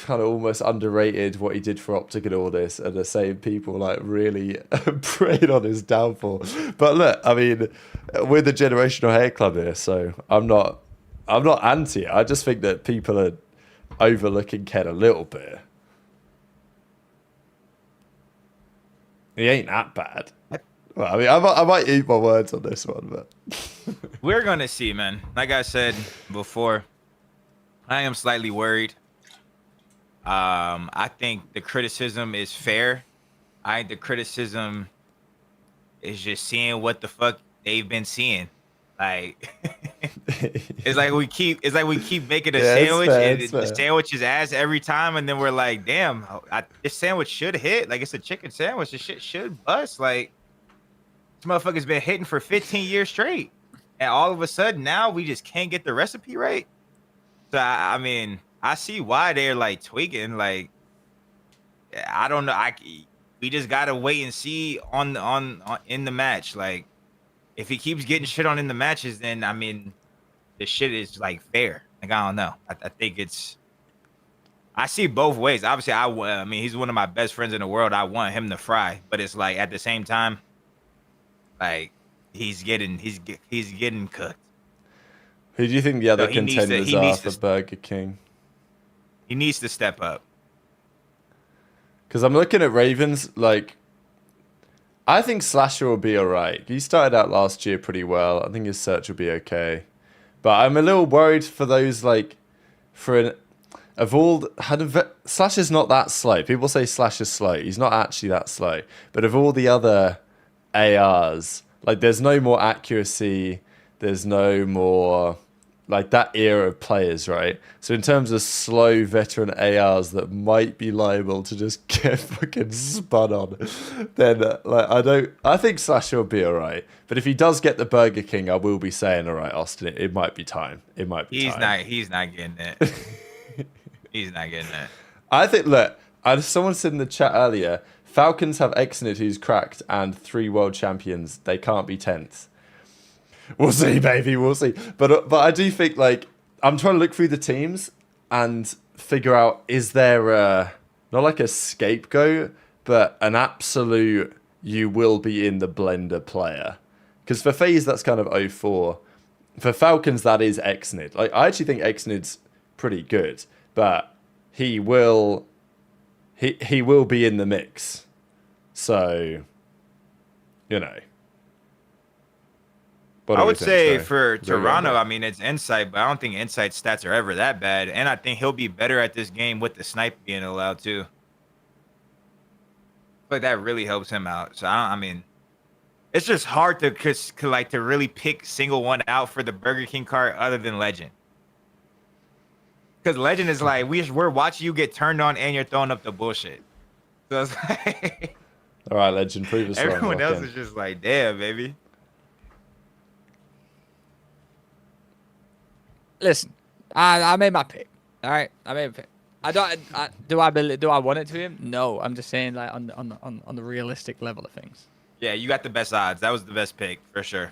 of almost underrated what he did for Optic and all this, and the same people like really preyed on his downfall. But look, I mean, we're the generational hair club here, so I'm not anti it. I just think that people are overlooking Ken a little bit. He ain't that bad. Well, I mean, I might eat my words on this one, but We're gonna see, man. Like I said before, I am slightly worried. I think the criticism is fair. I think the criticism is just seeing what the fuck they've been seeing. Like it's like we keep making a sandwich, and the sandwich is ass every time, and then we're like, damn, this sandwich should hit. Like, it's a chicken sandwich. This shit should bust. Like, this motherfucker's been hitting for 15 years straight, and all of a sudden now we just can't get the recipe right. So I mean, I see why they're like tweaking. Like, I don't know. We just gotta wait and see on in the match. Like, if he keeps getting shit on in the matches, then I mean, the shit is like fair. Like, I don't know. I think it's. I see both ways. Obviously, I mean, he's one of my best friends in the world. I want him to fry, but it's like at the same time, like he's getting cooked. Who do you think the other contenders are for Burger King? He needs to step up. Because I'm looking at Ravens, like, I think Slasher will be all right. He started out last year pretty well. I think his search will be okay. But I'm a little worried for those, like, Slasher's not that slow. People say Slasher's slow. He's not actually that slow. But of all the other ARs, like, there's no more accuracy. There's no more, like, that era of players, right? So in terms of slow veteran ARs that might be liable to just get fucking spun on, then I think Slasher will be all right. But if he does get the Burger King, I will be saying, all right, Austin, it might be time. It might be time. He's not getting it. He's not getting it. I think, look, someone said in the chat earlier, Falcons have Exnid who's cracked and 3 world champions. They can't be 10th. We'll see, baby. We'll see. But I do think, like, I'm trying to look through the teams and figure out, is there not like a scapegoat, but an absolute you will be in the blender player? Because for FaZe, that's kind of 04. For Falcons, that is Exnid. Like, I actually think Exnid's pretty good, but he will be in the mix. So, you know. I would say for Toronto, I mean, it's Insight, but I don't think Insight stats are ever that bad. And I think he'll be better at this game with the snipe being allowed too. But that really helps him out. So I mean, it's just hard to really pick single one out for the Burger King card other than Legend. Because Legend is like, we're watching you get turned on and you're throwing up the bullshit. So it's like, all right, Legend, prove us wrong. Everyone else is just like, damn, baby. Listen, I made my pick. All right, I made a pick. Do I want it to him? No, I'm just saying, like, on the realistic level of things. Yeah, you got the best odds. That was the best pick for sure.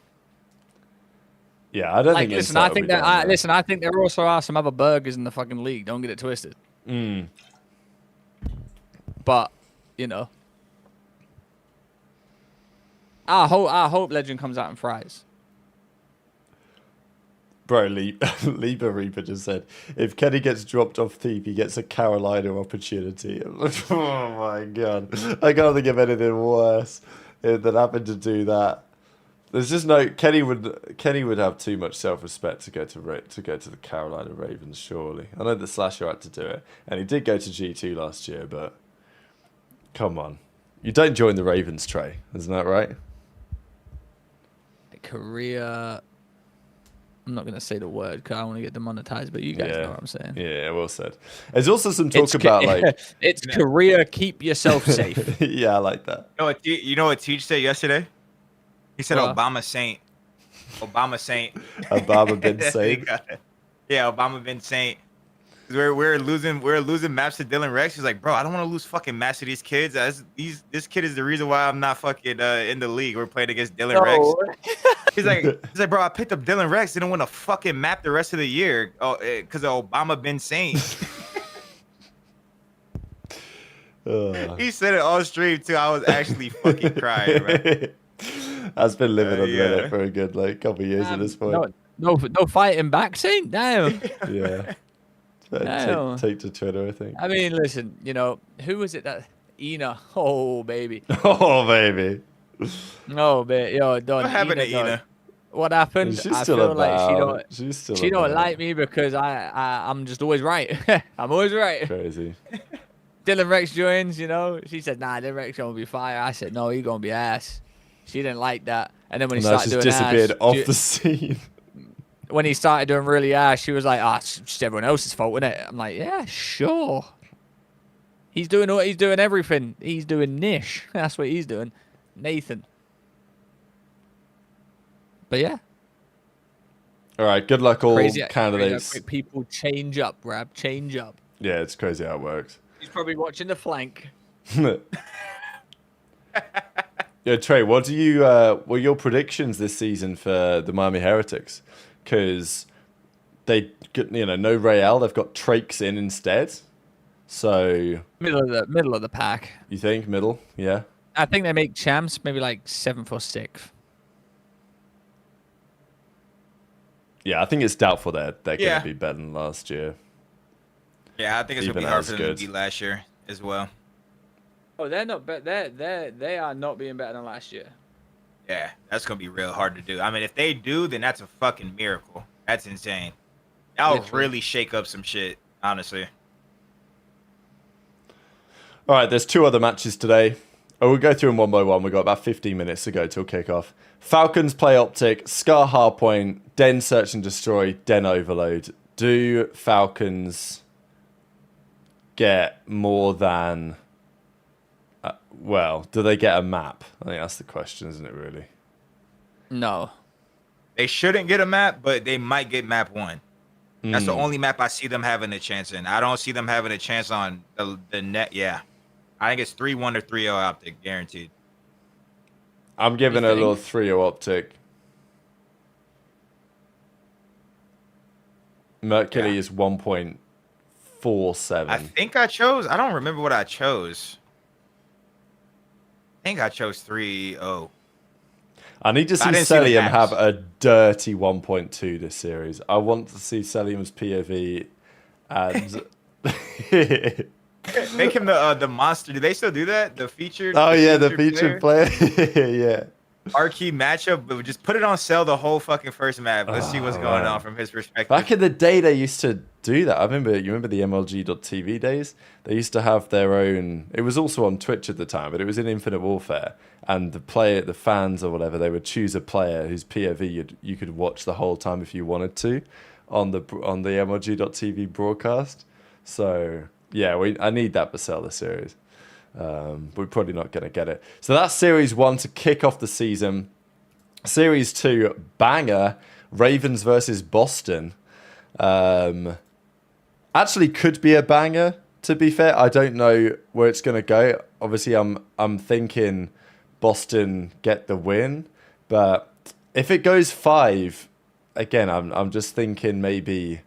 Yeah, I don't think. Listen, I think I think there also are some other burgers in the fucking league. Don't get it twisted. But you know, I hope Legend comes out and fries. Bro, Lieber Reaper just said, if Kenny gets dropped off Thief, he gets a Carolina opportunity. Oh my god. I can't think of anything worse than having to do that. There's just no Kenny would have too much self-respect to go to the Carolina Ravens, surely. I know that Slasher had to do it, and he did go to G2 last year, but come on. You don't join the Ravens, Trey, isn't that right? Korea. I'm not going to say the word because I want to get demonetized, but you guys know what I'm saying. Yeah, well said. There's also some talk about, like... It's Korea, keep yourself safe. Yeah, I like that. You know what Teach said yesterday? He said Obama Saint. Obama Saint. Obama been Saint? Yeah, Obama been Saint. We're losing maps to Dylan Rex. He's like, bro, I don't want to lose fucking maps to these kids. This kid is the reason why I'm not fucking in the league. We're playing against Dylan Rex. He's like, bro, I picked up Dylan Rex. Didn't want to fucking map the rest of the year. Oh, because of Obama been saying. He said it on stream too. I was actually fucking crying, man. That's been living on Yeah. Reddit for a good couple of years at this point. No fighting back, Saint. Damn. Yeah. No. Take to Twitter, I think. I mean, listen, who was it that Ina? Oh, baby. Oh, baby. No, but yo, Don. What happened to Ina? What happened? She's I still feel like about. She's still she don't about. like me because I'm just always right. I'm always right. Crazy. Dylan Rex joins, She said, nah, Dylan Rex gonna be fire. I said, no, he gonna be ass. She didn't like that. And then when he And started she's doing disappeared ass, off the scene. when he started doing really ass, she was like, it's just everyone else's fault, isn't it? I'm like, yeah, sure. He's doing everything. He's doing Nish. That's what he's doing. Nathan. But yeah. All right. Good luck, all Crazy candidates. Crazy people change up, Rab. Change up. Yeah, it's crazy how it works. He's probably watching the flank. Yeah, Trey, what are your predictions this season for the Miami Heretics? Because they, no Real, they've got Trakes in instead. So Middle of the pack. you think middle? Yeah. I think they make champs maybe like 7th or 6th. Yeah, I think it's doubtful that they're Yeah. going to be better than last year. Yeah, I think it's gonna Even be hard as for them good. to beat last year as well. Oh, they're not. But they are not being better than last year. Yeah, that's gonna be real hard to do. I mean, if they do, then that's a fucking miracle. That's insane. That would Literally. really shake up some shit, honestly. All right, there's 2 other matches today. We'll go through them one by one. We've got about 15 minutes to go till kickoff. Falcons play Optic, Scar Hardpoint, Den Search and Destroy, Den Overload. Do Falcons get more than... do they get a map? I think that's the question, isn't it, really? No. They shouldn't get a map, but they might get map 1. That's the only map I see them having a chance in. I don't see them having a chance on the net. Yeah. I think it's 3-1 or 3-0 Optic, guaranteed. I'm giving a little 3-0 Optic. Mercury is 1.47. I think I don't remember what I chose. I think I chose 3-0. I need to see I didn't see the Celium maps. have a dirty 1.2 this series. I want to see Celium's POV and... Make him the monster. Do they still do that? The featured. Oh yeah, the featured player. Yeah. Marquee matchup, but just put it on sale the whole fucking first map. Let's see what's going on from his perspective. Back in the day, they used to do that. You remember the MLG.TV days? They used to have their own. It was also on Twitch at the time, but it was in Infinite Warfare. And the fans or whatever, they would choose a player whose POV you could watch the whole time if you wanted to, on the MLG.TV broadcast. So yeah, I need that to sell the series. We're probably not going to get it. So that's Series 1 to kick off the season. Series 2, banger, Ravens versus Boston. Actually could be a banger, to be fair. I don't know where it's going to go. Obviously, I'm thinking Boston get the win. But if it goes 5, again, I'm just thinking maybe...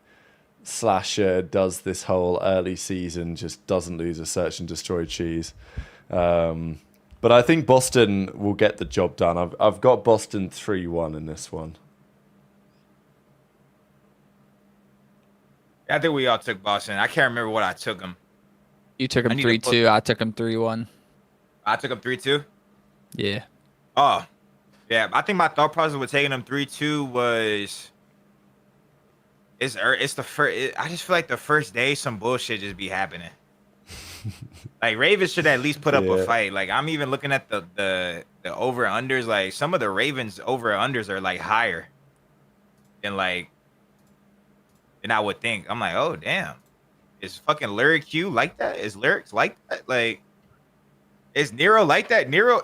Slasher does this whole early season, just doesn't lose a search and destroy cheese. But I think Boston will get the job done. I've got Boston 3-1 in this one. I think we all took Boston. I can't remember what I took them. You took him I need to 3-2. I took him 3-1. I took them 3-2. Yeah. Oh, yeah. I think my thought process with taking them 3-2 was. It's the first. I just feel like the first day some bullshit just be happening. Like Ravens should at least put up a fight. Like I'm even looking at the over unders. Like some of the Ravens over unders are like higher than I would think. I'm like, oh damn, is fucking Lyric Q like that? Is Lyrics like that? Like is Nero like that? Nero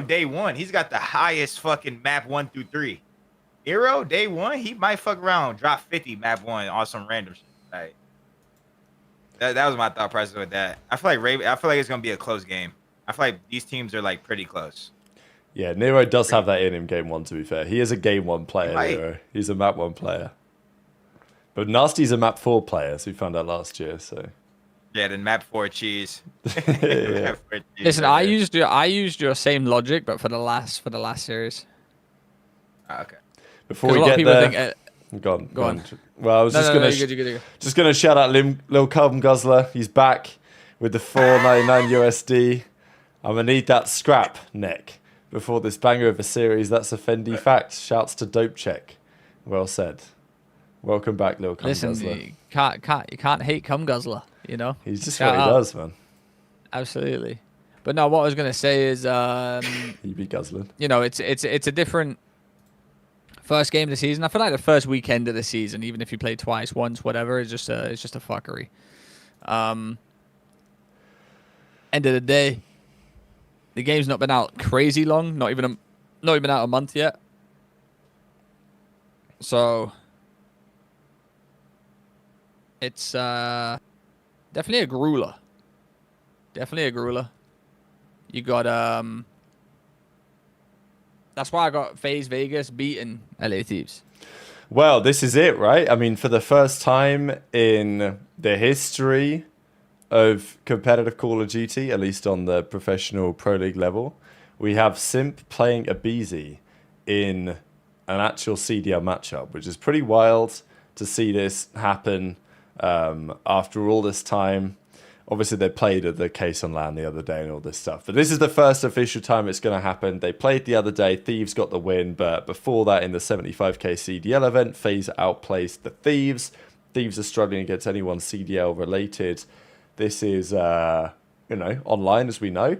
day 1. He's got the highest fucking map 1 through 3. Nero, day 1, he might fuck around, drop 50 map 1 on some random shit. Like, that was my thought process with that. I feel like it's gonna be a close game. I feel like these teams are like pretty close. Yeah, Nero does have that in him game 1, to be fair. He is a game 1 player, Nero. He's a map 1 player. But Nasty's a map 4 player, as we found out last year, so... Yeah, then map 4 cheese. Yeah. Map 4 cheese Listen, right I used your same logic, but for the last series. there. Okay. Before 'Cause we a lot of get people there, think, go on, go on. Well, I was No, just no, no, gonna you're good, you're good. just gonna shout out Lil Carbon Guzzler. He's back with the 4.99 USD. I'm gonna need that scrap, Nick, before this banger of a series. That's a Fendi fact. Shouts to Dope Check. Well said. Welcome back, Lil Cum Listen, Guzzler. you can't hate cum guzzler, you know. He's just Shout what he out. does, man. Absolutely. But no, what I was gonna say is, He be guzzling. you know, it's a different first game of the season. I feel like the first weekend of the season, even if you play twice, once, whatever, it's just a fuckery. End of the day, the game's not been out crazy long, not even out a month yet. So it's definitely a grueler. Definitely a grueler. You got that's why I got FaZe Vegas beating LA Thieves. Well, this is it, right? I mean, for the first time in the history of competitive Call of Duty, at least on the professional Pro League level, we have Simp playing a Beezy in an actual CDL matchup, which is pretty wild to see this happen after all this time. Obviously, they played at the case on LAN the other day and all this stuff. But this is the first official time it's going to happen. They played the other day. Thieves got the win. But before that, in the 75k CDL event, FaZe outplaced the Thieves. Thieves are struggling against anyone CDL related. This is, online, as we know.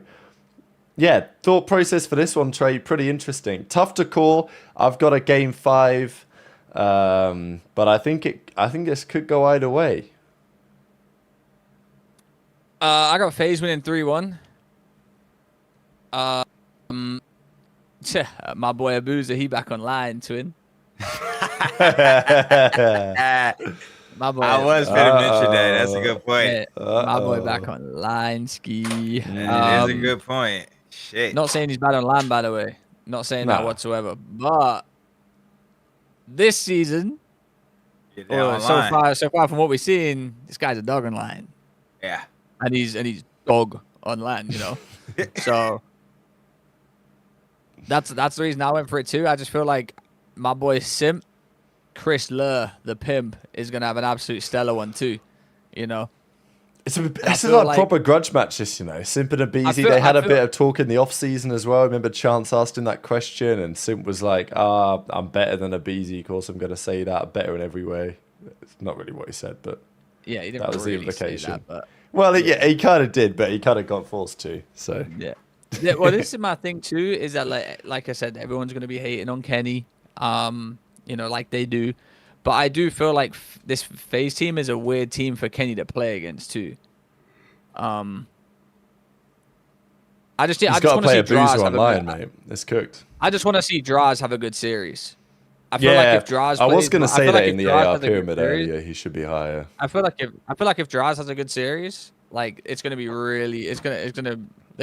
Yeah, thought process for this one, Trey, pretty interesting. Tough to call. I've got a game 5. But I think this could go either way. I got FaZe winning 3-1. My boy Abuza, he back online, twin. My boy, I was going to mention that. That's a good point. my boy back online, ski. That is a good point. Shit. Not saying he's bad online, by the way. Not saying that Nah. whatsoever. But this season, Get that so far from what we're seeing, this guy's a dog online. Yeah. And he's dog online, you know. So that's the reason I went for it too. I just feel like my boy Simp, Chris Lur, the pimp, is gonna have an absolute stellar one too. You know. It's feel like like- proper grudge matches, you know. Simp and Abeezy, they had a bit of talk in the off season as well. I remember Chance asked him that question, and Simp was like, I'm better than Abeezy. Of course, I'm going to say that. Better in every way. It's not really what he said, but Yeah, he didn't that was the really implication. say that, but Well, yeah, he kind of did, but he kind of got forced to. So yeah. Yeah, well, this is my thing too. Is that like I said, everyone's gonna be hating on Kenny, like they do. But I do feel like this FaZe team is a weird team for Kenny to play against too. I just he's want got to to play see a Draws boozer have online, a, mate. It's cooked. I just want to see Draws have a good series. I feel Yeah, like if Draws I was plays- going to I say feel that like in if the Draws AR has a good pyramid series- earlier. He should be higher. I feel like if Draws has a good series, like it's gonna be really, they're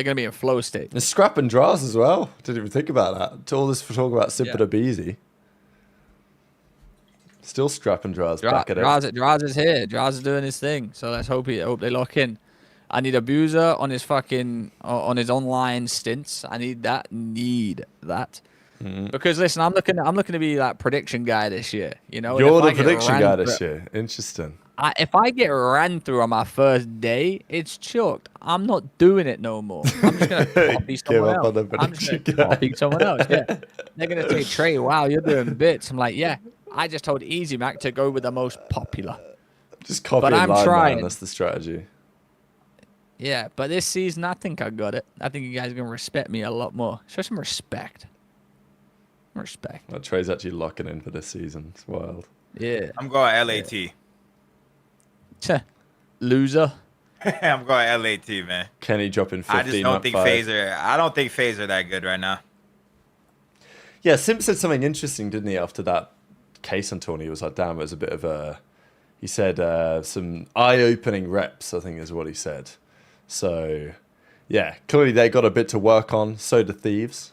gonna be in flow state. And Scrap and Draws as well. Didn't even think about that. All this for talking about Simp Yeah. and Abeezy. Still Scrap and Draws back at it. Draws is here. Draws is doing his thing. So let's hope they lock in. I need Abuser on his fucking on his online stints. I need that. Because listen, I'm looking to be like prediction guy this year. You know, and You're if the I get prediction ran guy through- this year. Interesting. If I get ran through on my first day, it's chalked. I'm not doing it no more. I'm just gonna copy Give someone up on else. the I'm just prediction gonna guy. copy someone else. Yeah, they're gonna say Trey, wow, you're doing bits. I'm like, yeah. I just told Easy Mac to go with the most popular. Just copy But and I'm line, trying. man. That's the strategy. Yeah, but this season, I think I got it. I think you guys are going to respect me a lot more. Show some respect. Respect. Well, Trey's actually locking in for this season. It's wild. Yeah. I'm going LAT. Tch, loser. I'm going LAT, man. Kenny dropping 15. I just don't map think 5. I don't think FaZe are that good right now. Yeah, Simp said something interesting, didn't he, after that case on Tony? He was like, damn, it was a bit of a... He said some eye-opening reps, I think is what he said. So, yeah, clearly they got a bit to work on. So do Thieves.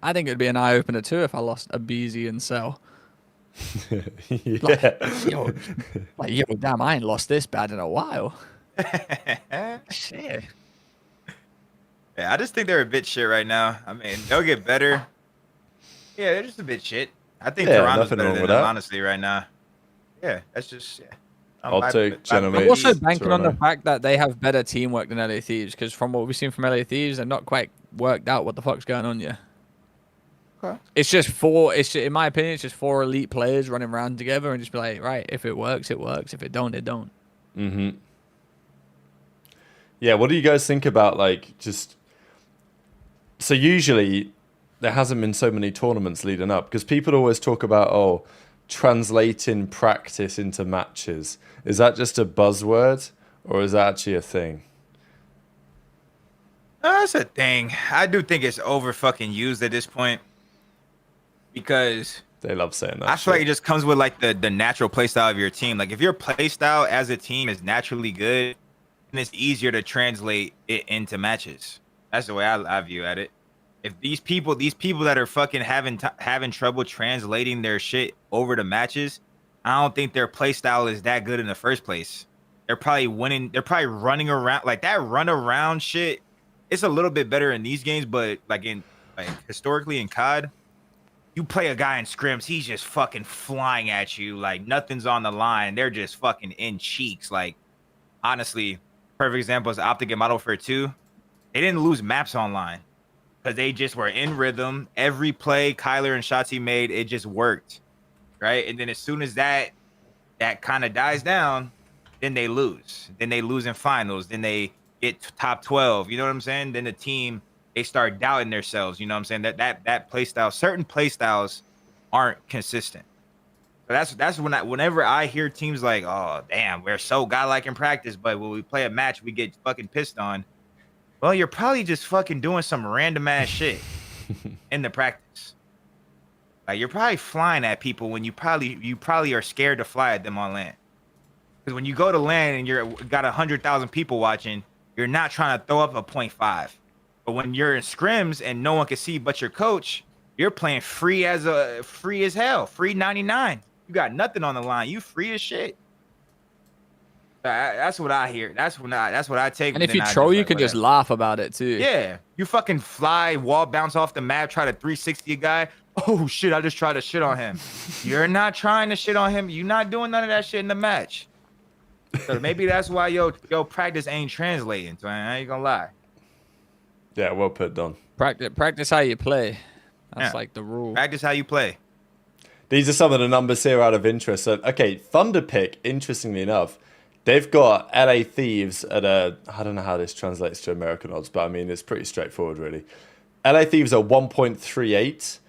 I think it'd be an eye-opener too if I lost a BZ and Cell. Yeah. Yo, damn, I ain't lost this bad in a while. Shit. Yeah, I just think they're a bit shit right now. I mean, they'll get better. Yeah, they're just a bit shit. I think Yeah, Toronto's nothing better wrong than with them, that. honestly, right now. Yeah, that's just yeah. OPTIC, I'm Genomics, also banking on the Toronto. fact that they have better teamwork than LA Thieves, because from what we've seen from LA Thieves, they're not quite worked out what the fuck's going on yet. Okay. It's just four. In my opinion, it's just four elite players running around together and just be like, right, if it works, it works. If it don't, it don't. Mm-hmm. Yeah, what do you guys think about like just? So usually, there hasn't been so many tournaments leading up because people always talk about translating practice into matches. Is that just a buzzword or is that actually a thing? That's a thing. I do think it's over fucking used at this point because They love saying that. I feel like it shit. just comes with like the natural play style of your team. Like if your play style as a team is naturally good, then it's easier to translate it into matches. That's the way I view at it. If these people that are fucking having trouble translating their shit over to matches, I don't think their play style is that good in the first place. They're probably winning. They're probably running around like that. Run around shit. It's a little bit better in these games, but like historically in COD, you play a guy in scrims, he's just fucking flying at you like nothing's on the line. They're just fucking in cheeks. Like honestly, perfect example is OPTIC and Model Fair 2. They didn't lose maps online because they just were in rhythm. Every play Kyler and Shotzi made, it just worked, right? And then as soon as that kind of dies down, then they lose. Then they lose in finals. Then they get top 12. You know what I'm saying? Then the team, they start doubting themselves. You know what I'm saying? That play style, certain play styles aren't consistent. So that's whenever I hear teams like, oh damn, we're so godlike in practice, but when we play a match, we get fucking pissed on. Well, you're probably just fucking doing some random ass shit in the practice. Like you're probably flying at people when you probably are scared to fly at them on land. Because when you go to land and you're got 100,000 people watching, you're not trying to throw up a 0.5. But when you're in scrims and no one can see but your coach, you're playing free as hell, free 99. You got nothing on the line. You free as shit. That's what I hear. That's what I take. And if you troll, you can just laugh about it too. Yeah, you fucking fly, wall bounce off the map, try to 360 a guy. Oh shit! I just tried to shit on him. You're not trying to shit on him. You're not doing none of that shit in the match. So maybe that's why yo practice ain't translating. So I ain't gonna lie. Yeah, well put, Don. Practice how you play. That's like the rule. Practice how you play. These are some of the numbers here out of interest. So, okay, Thunder Pick, interestingly enough, they've got LA Thieves at I don't know how this translates to American odds, but I mean, it's pretty straightforward, really. LA Thieves are 1.38.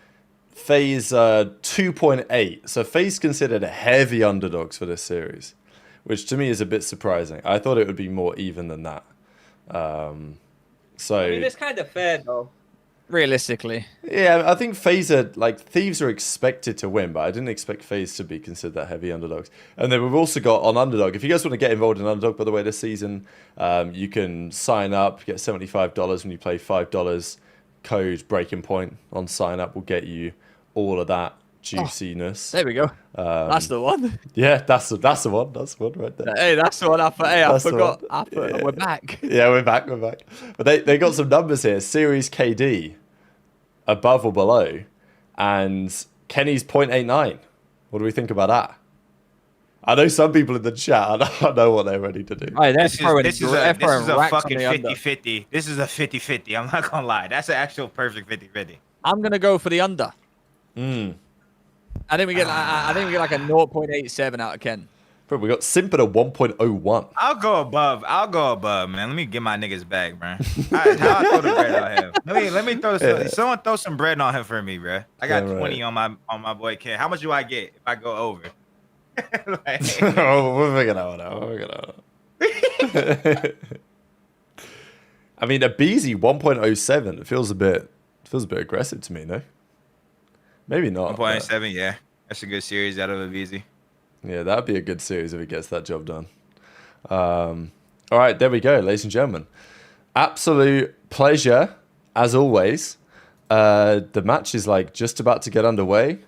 FaZe 2.8. So FaZe considered heavy underdogs for this series, which to me is a bit surprising. I thought it would be more even than that. I mean, it's kind of fair though. Realistically. Yeah, I think FaZe Thieves are expected to win, but I didn't expect FaZe to be considered that heavy underdogs. And then we've also got on Underdog. If you guys want to get involved in Underdog, by the way, this season, you can sign up, get $75 when you play $5. Code Breaking Point on sign up will get you all of that juiciness. There we go. That's the one. Yeah, that's the one. That's the one right there. Hey, that's the one. I forgot. Yeah. We're back. Yeah, we're back. But they got some numbers here. Series KD, above or below, and Kenny's 0.89. What do we think about that? I know some people in the chat, I don't know what they're ready to do. Right, This is a fucking 50-50. This is a 50-50. I'm not gonna lie. That's an actual perfect 50-50. I'm gonna go for the under. I think we get like a 0.87 out of Ken. But we got Simp at a 1.01. I'll go above, man. Let me get my niggas back, man. How I throw the bread on him? Let me throw someone throw some bread on him for me, bro. I got 20 on my boy Ken. How much do I get if I go over? Oh, we're figuring out now. I mean, a Beezy 1.07. It feels a bit aggressive to me, no? Maybe not. 1.7, yeah. That's a good series out of a Beezy. Yeah, that'd be a good series if it gets that job done. All right, there we go, ladies and gentlemen. Absolute pleasure, as always. The match is like just about to get underway.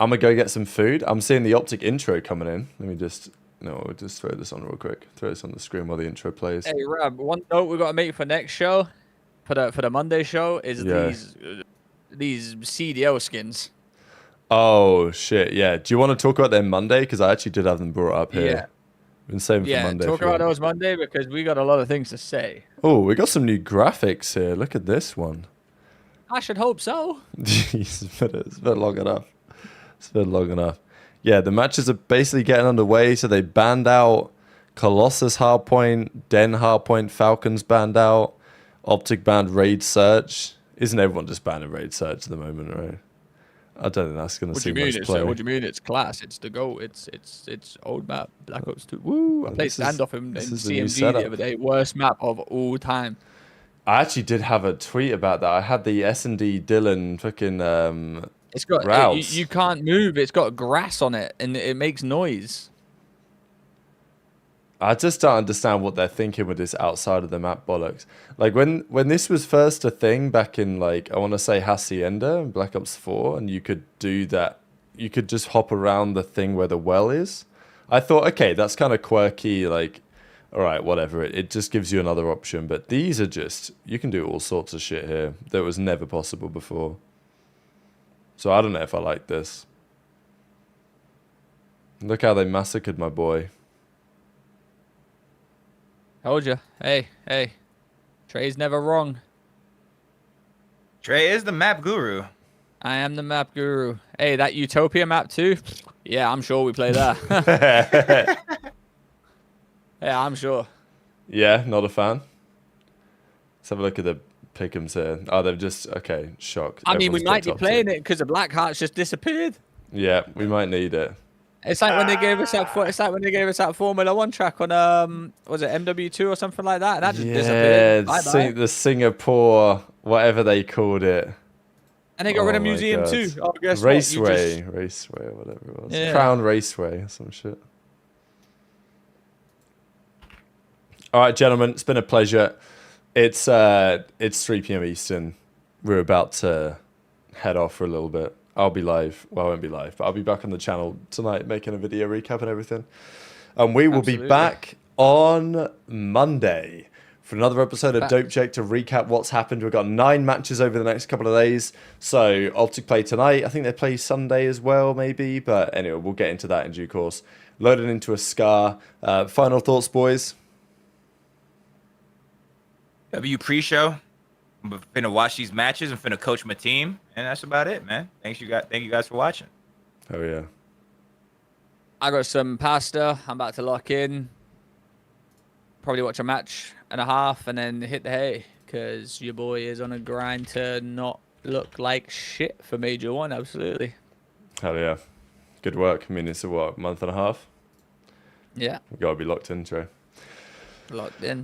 I'm going to go get some food. I'm seeing the OPTIC intro coming in. Let me just No, we'll just throw this on real quick. Throw this on the screen while the intro plays. Hey, Rab, one note we got to make for next show, for the Monday show, is these CDL skins. Oh shit! Yeah. Do you want to talk about them Monday? Because I actually did have them brought up here. Yeah. Been saving for Monday. Talk about those Monday because we got a lot of things to say. Oh, we got some new graphics here. Look at this one. I should hope so. Jeez, it's been long enough. It's been long enough. Yeah, the matches are basically getting underway. So they banned out Colossus Hardpoint, Den Hardpoint, Falcons banned out, OPTIC banned Raid Search. Isn't everyone just banning Raid Search at the moment, right? I don't think that's going to see much play. What do you mean? It's class. It's the go. It's old map. Black Ops 2. Woo! I played standoff in CMG the other day. Worst map of all time. I actually did have a tweet about that. I had the S&D Dylan fucking it's got routes. You can't move. It's got grass on it and it makes noise. I just don't understand what they're thinking with this outside of the map bollocks. Like when this was first a thing back in like I want to say Hacienda and Black Ops 4, and you could do that. You could just hop around the thing where the well is. I thought, okay, that's kind of quirky. Like, all right, whatever. It just gives you another option. But these are just you can do all sorts of shit here that was never possible before. So I don't know if I like this. Look how they massacred my boy. Told you. Hey. Trey's never wrong. Trey is the map guru. I am the map guru. Hey, that Utopia map too? Yeah, I'm sure we play that. Yeah, I'm sure. Yeah, not a fan. Let's have a look at the pick'ems here. Oh, they've just okay. Shocked. I mean, we Everyone's might be picked playing OPTIC. it because the Black Hearts just disappeared. Yeah, we might need it. It's like when they gave us that. It's like when they gave us that Formula One track on was it MW2 or something like that? That just disappeared. Yeah, the Singapore, whatever they called it. And they got rid of Oh my Museum God. too. Oh, guess Raceway, what? Raceway, or whatever it was. Yeah. Crown Raceway, some shit. All right, gentlemen, it's been a pleasure. It's 3 p.m. Eastern. We're about to head off for a little bit. I'll be live. Well, I won't be live, but I'll be back on the channel tonight making a video recap and everything. And we will be back on Monday for another episode of Dope Check to recap what's happened. We've got 9 matches over the next couple of days. So OPTIC play tonight. I think they play Sunday as well, maybe. But anyway, we'll get into that in due course. Loaded into a SCAR. Final thoughts, boys? W pre-show. I'm finna watch these matches. I'm finna coach my team, and that's about it, man. Thank you guys for watching. Oh yeah. I got some pasta. I'm about to lock in. Probably watch a match and a half, and then hit the hay because your boy is on a grind to not look like shit for Major 1. Absolutely. Hell yeah. Good work. I mean, it's a month and a half? Yeah. We've got to be locked in, Trey. Locked in.